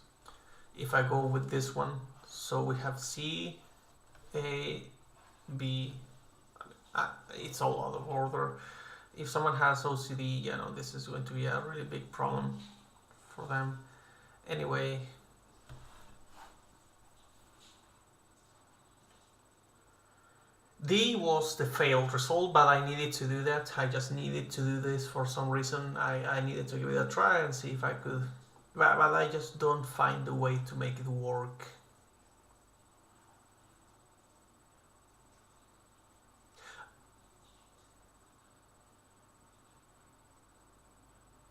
Speaker 1: if I go with this one. So we have C, A, B. It's all out of order. If someone has OCD, you know, this is going to be a really big problem for them. Anyway, D was the failed result, but I needed to do that. I just needed to do this for some reason. I needed to give it a try and see if I could. But I just don't find a way to make it work.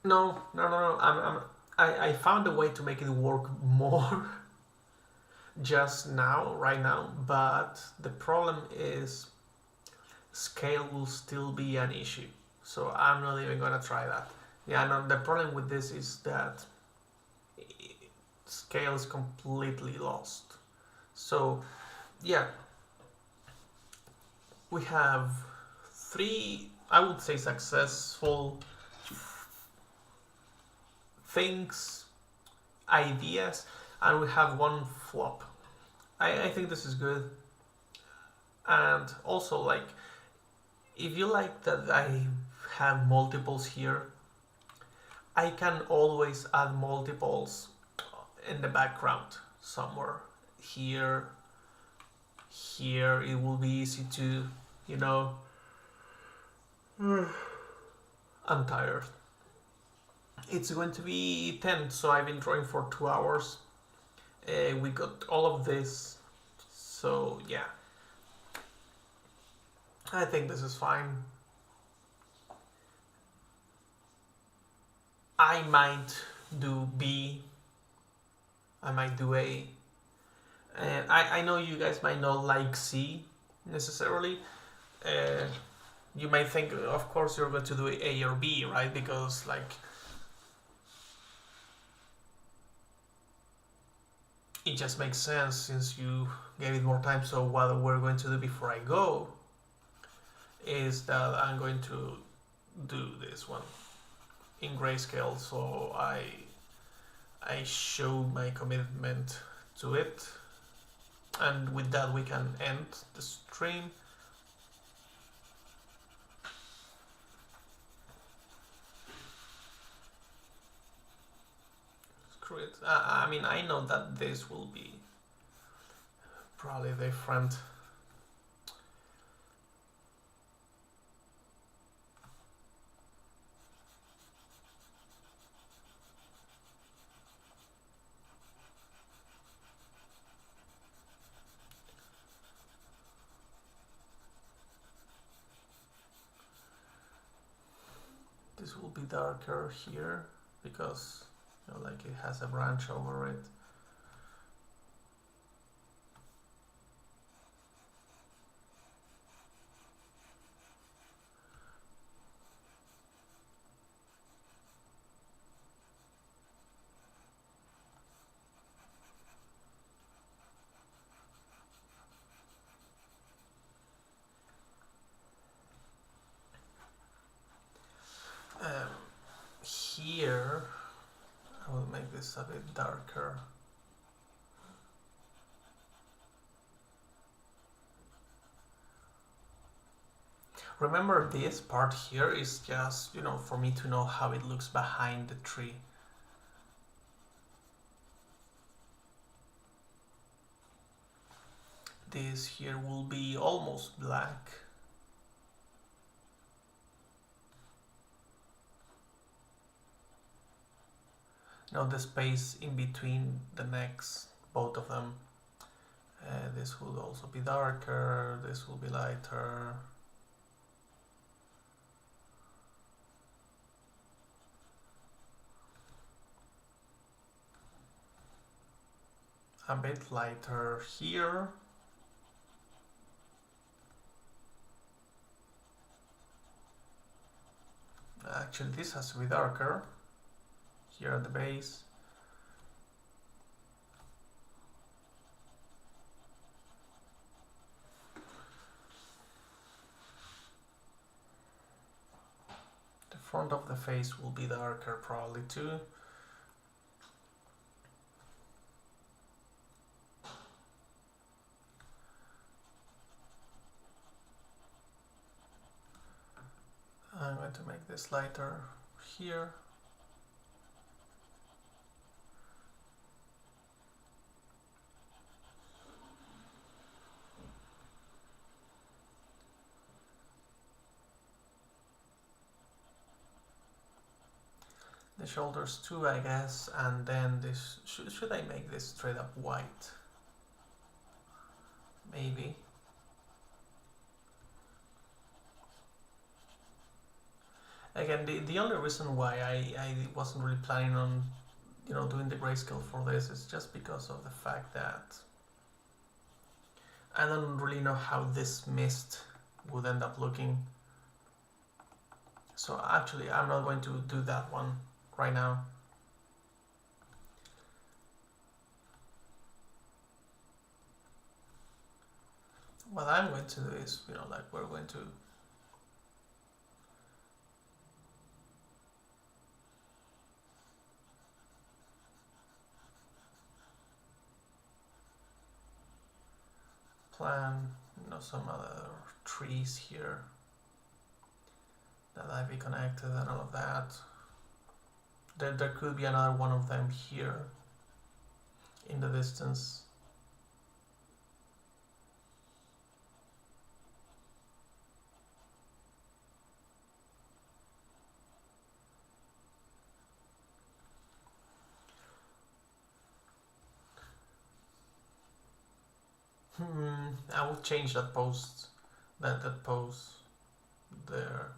Speaker 1: No. I found a way to make it work more just now, right now, but the problem is scale will still be an issue. So I'm not even gonna try that. Yeah, no, the problem with this is that scale is completely lost. So yeah, we have 3, I would say, successful things, ideas, and we have 1 flop. I think this is good. And also, like, if you like that I have multiples here, I can always add multiples in the background somewhere. Here, it will be easy to, you know. I'm tired. It's going to be 10, so I've been drawing for 2 hours. We got all of this, so yeah. I think this is fine. I might do B. I might do A. I know you guys might not like C necessarily. You might think, of course, you're going to do A or B, right? Because, like, it just makes sense since you gave it more time. So what we're going to do before I go is that I'm going to do this one in grayscale, so I show my commitment to it, and with that we can end the stream. Screw it. I mean, I know that this will be probably different. This will be darker here because, you know, like it has a branch over it. Here I will make this a bit darker. Remember, this part here is just, you know, for me to know how it looks behind the tree. This here will be almost black. Now the space in between the necks, both of them. This will also be darker, this will be lighter. A bit lighter here. Actually, this has to be darker here at the base. The front of the face will be darker probably too. I'm going to make this lighter here. The shoulders too, I guess, and then this, should I make this straight up white? Maybe. Again, the only reason why I wasn't really planning on, you know, doing the grayscale for this is just because of the fact that I don't really know how this mist would end up looking. So actually, I'm not going to do that one right now. What I'm going to do is, you know, like we're going to plan, you know, some other trees here that I've connected and all of that. There could be another one of them here in the distance. I will change that post, that pose there.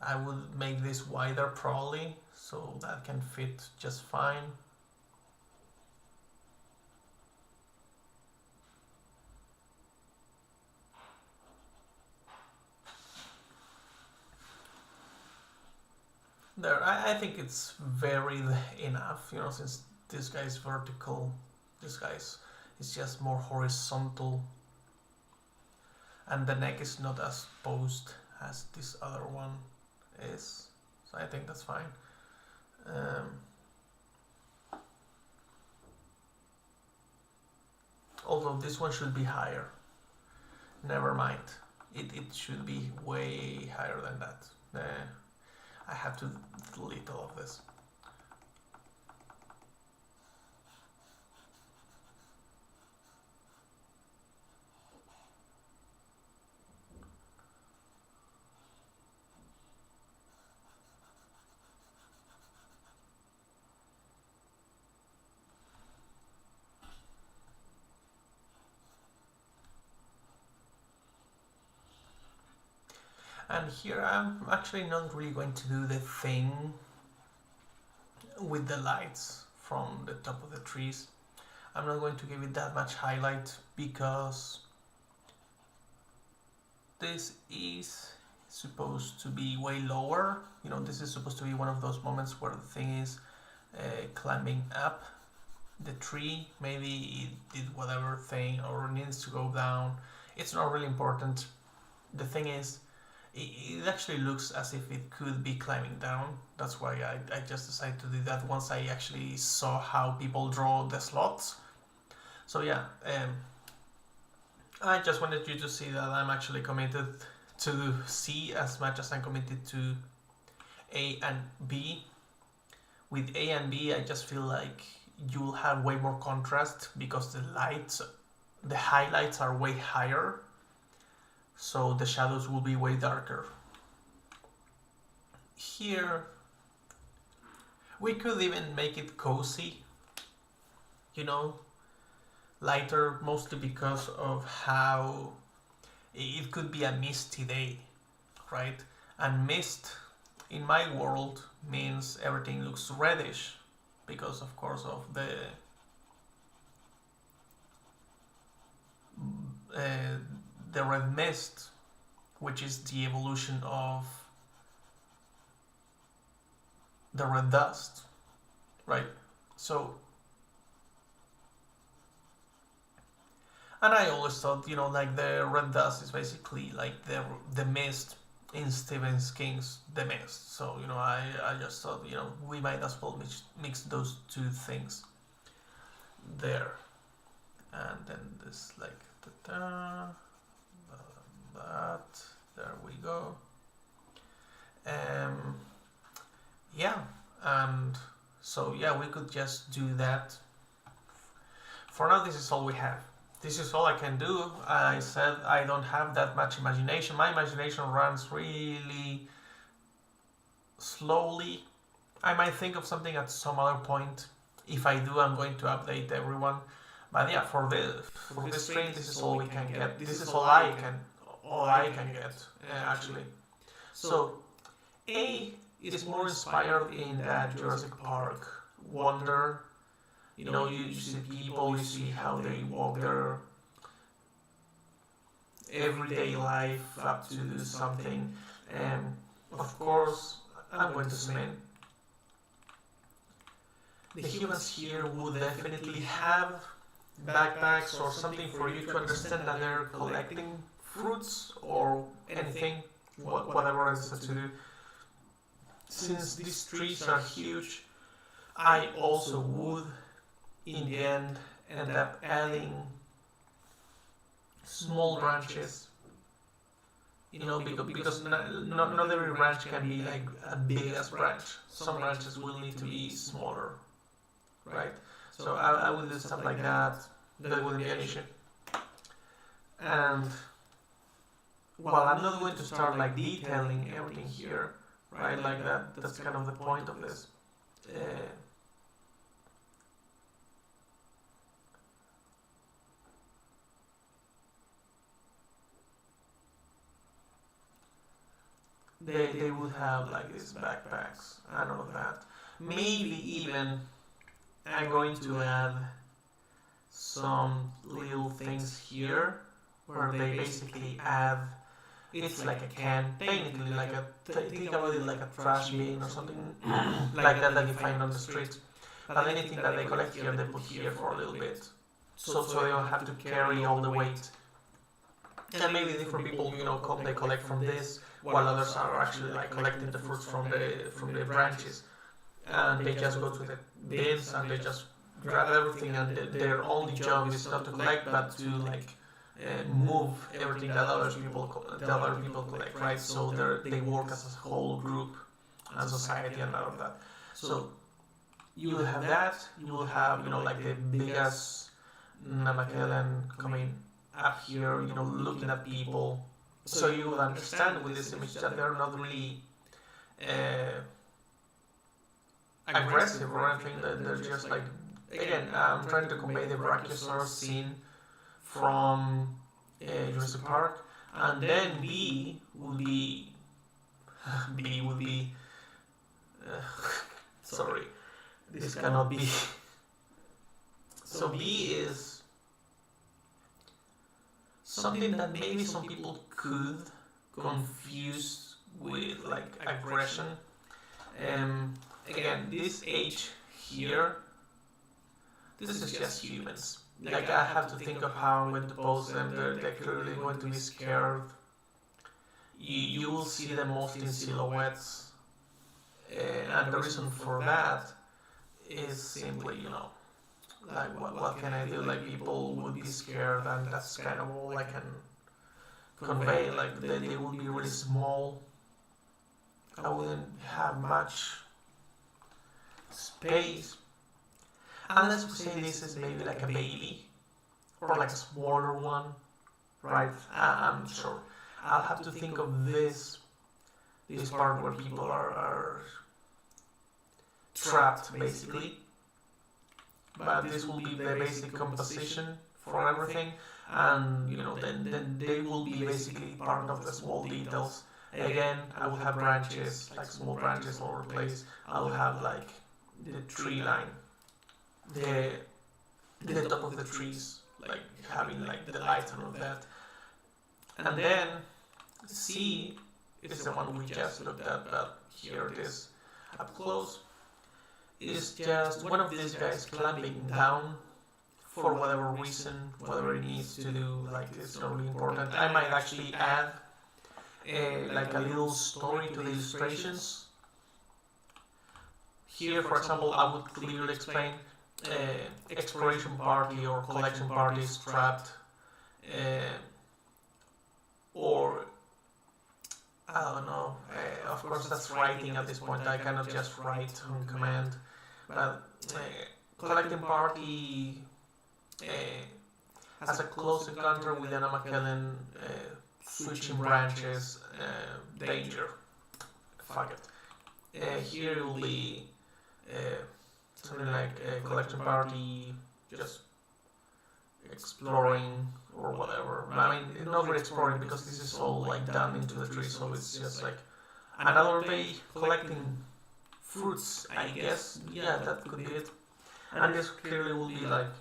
Speaker 1: I would make this wider probably, so that can fit just fine. There, I think it's varied enough, you know, since this guy is vertical, this guy is just more horizontal. and the neck is not as posed as this other one is, so I think that's fine. Although this one should be higher. Never mind. It should be way higher than that. I have to delete all of this. And here I'm actually not really going to do the thing with the lights from the top of the trees. I'm not going to give it that much highlight because this is supposed to be way lower. You know, this is supposed to be one of those moments where the thing is climbing up the tree. Maybe it did whatever thing or needs to go down. It's not really important. The thing is, it actually looks as if it could be climbing down. That's why I just decided to do that once I actually saw how people draw the slots. So yeah, I just wanted you to see that I'm actually committed to C as much as I'm committed to A and B. With A and B, I just feel like you'll have way more contrast because the highlights are way higher. So the shadows will be way darker. Here, we could even make it cozy, you know, lighter, mostly because of how it could be a misty day, right? And mist, in my world, means everything looks reddish because, of course, of the red mist, which is the evolution of the red dust, right? So, and I always thought, you know, like the red dust is basically like the mist in Stephen King's The Mist. So, you know, I just thought, you know, we might as well mix those two things there. And then this like that, there we go. Yeah, and so yeah, we could just do that. For now, this is all we have. This is all I can do. I said I don't have that much imagination. My imagination runs really slowly. I might think of something at some other point. If I do, I'm going to update everyone. But yeah, for this stream, this is all we can get. This is all I can get, actually. So A is more inspired in that Jurassic Park wonder. You know, you see people, you see how they walk their everyday life up to do something. And of course, I'm going to submit. The humans here would definitely have backpacks or something for you to understand that they're collecting fruits or anything, whatever else to do. Since these trees are huge, I also would, in the end up adding small branches. You know, because not every branch can be like a big as branch. Some branches will need to be smaller, right? So I will do stuff like that. That wouldn't be an issue. And while I'm not going to start like detailing everything here, right? Like that's kind of the point of this. They would have like these backpacks and all of that. Maybe even I'm going to add some little things here where they basically add, it's like a can, technically like think about it like a trash bin or something like that you find on the street. But anything that they collect here, they put here for a little bit, so they don't have to carry all the weight. And maybe different people, they collect from this, while others are actually like collecting the fruits from the branches, and they just go to the bins and they just grab everything, and their only job is not to collect, but to like move everything that other people collect, right? So they work as a whole group and society and all of that. So you will have that. You will have like the biggest Namakelen coming up here, looking at people. So you will understand with this image that they're not really aggressive or anything. That they're just like, again, I'm trying to convey the Brachiosaurus scene from Jurassic Park, and then B would be sorry, this cannot be. So B is something that maybe some people could confuse with like aggression. Again, this H here, this is just humans. Like, I have to think of how I'm going to pose them. They're clearly going to be scared. You will see them most in silhouettes, and the reason for that is simply, like, what can I do? Like, people would be scared, and that's kind of all I can convey. Like, they would be really small. I wouldn't have much space. Unless we say this is maybe like a baby, or like a smaller one, right? I'm sure. I'll have to think of this part where people are trapped, basically. But this will be the basic composition for everything, and then they will be basically part of the small details. Again, I will have branches, like small branches all over the place. I will have like the tree line. The top of the trees, like having like the light and all that. And then C is the one we just looked at, but here it is up close. It's just one of these guys climbing down for whatever reason, whatever it needs to do. Like, it's not really important. I might actually add like a little story to the illustrations. Here, for example, I would clearly explain exploration party or collection party is trapped, or I don't know. Of course, that's writing at this point. I cannot just write on command. But collecting party has a close encounter with the Namakelen, switching branches, danger. Fuck it. Here will be something like a collection party, just exploring or whatever. I mean, not really exploring, because this is all like done into the tree, so it's just like another day collecting fruits, I guess. Yeah, that could be it. And this clearly will be like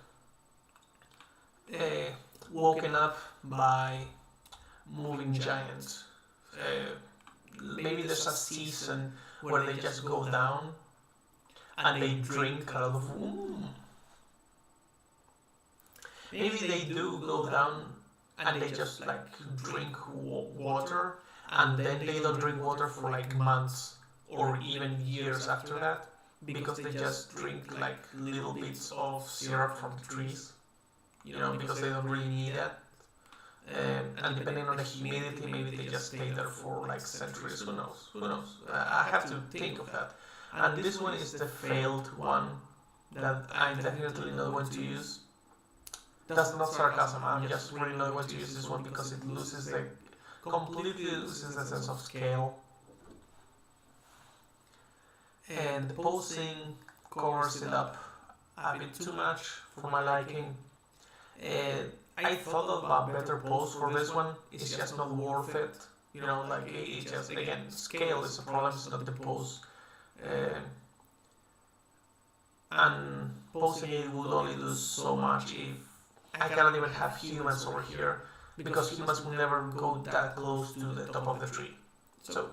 Speaker 1: woken up by moving giants. Maybe there's a season where they just go down and they drink out of the womb. Maybe they do go down and they just like drink water, and then they don't drink water for like months or even years after that, because they just drink like little bits of syrup from the trees, because they don't really need that. And depending on the humidity, maybe they just stay there for like centuries. Who knows? I have to think of that. And this one is the failed one that I'm definitely not going to use. That's not sarcasm. I'm just really not going to use this one because it completely loses the sense of scale. And the posing covers it up a bit too much for my liking. I thought of a better pose for this one. It's just not worth it. Like, it just, again, scale is a problem, it's not the pose. And posing it would only do so much if I cannot even have humans over here, because humans will never go that close to the top of the tree. So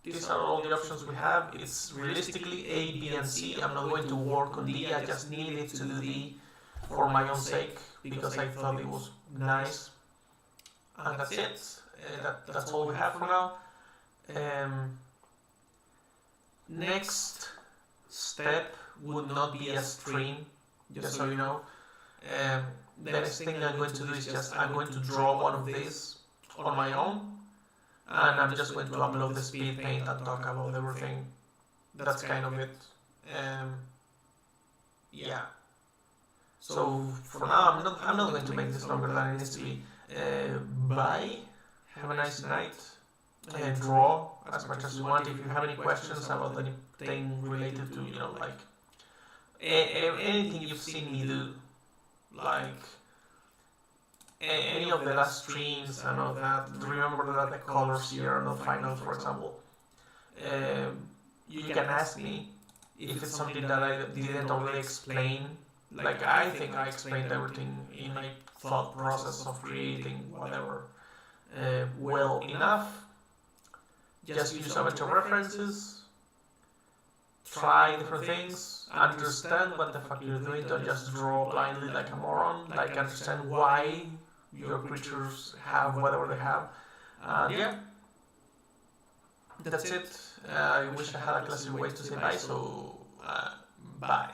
Speaker 1: these are all the options we have. It's realistically A, B, and C. I'm not going to work on D. I just needed to do D for my own sake, because I thought it was nice. And that's it. That's all we have for now. Next step would not be a stream, just so you know. The next thing I'm going to do is just I'm going to draw one of these on my own, and I'm just going to upload the speed paint and talk about everything. That's kind of it. Yeah. So for now, I'm not going to make this longer than it needs to be. Bye. Have a nice night. Draw as much as you want. If you have any questions about anything related to, like anything you've seen me do, like any of the last streams and all that, remember that the colors here are not final, for example. You can ask me if it's something that I didn't already explain. Like, I think I explained everything in my thought process of creating whatever well enough. Just use a bunch of references, try different things, understand what the fuck you're doing, don't just draw blindly like a moron, like understand why your creatures have whatever they have. Yeah, that's it. I wish I had a classic way to say bye, so bye.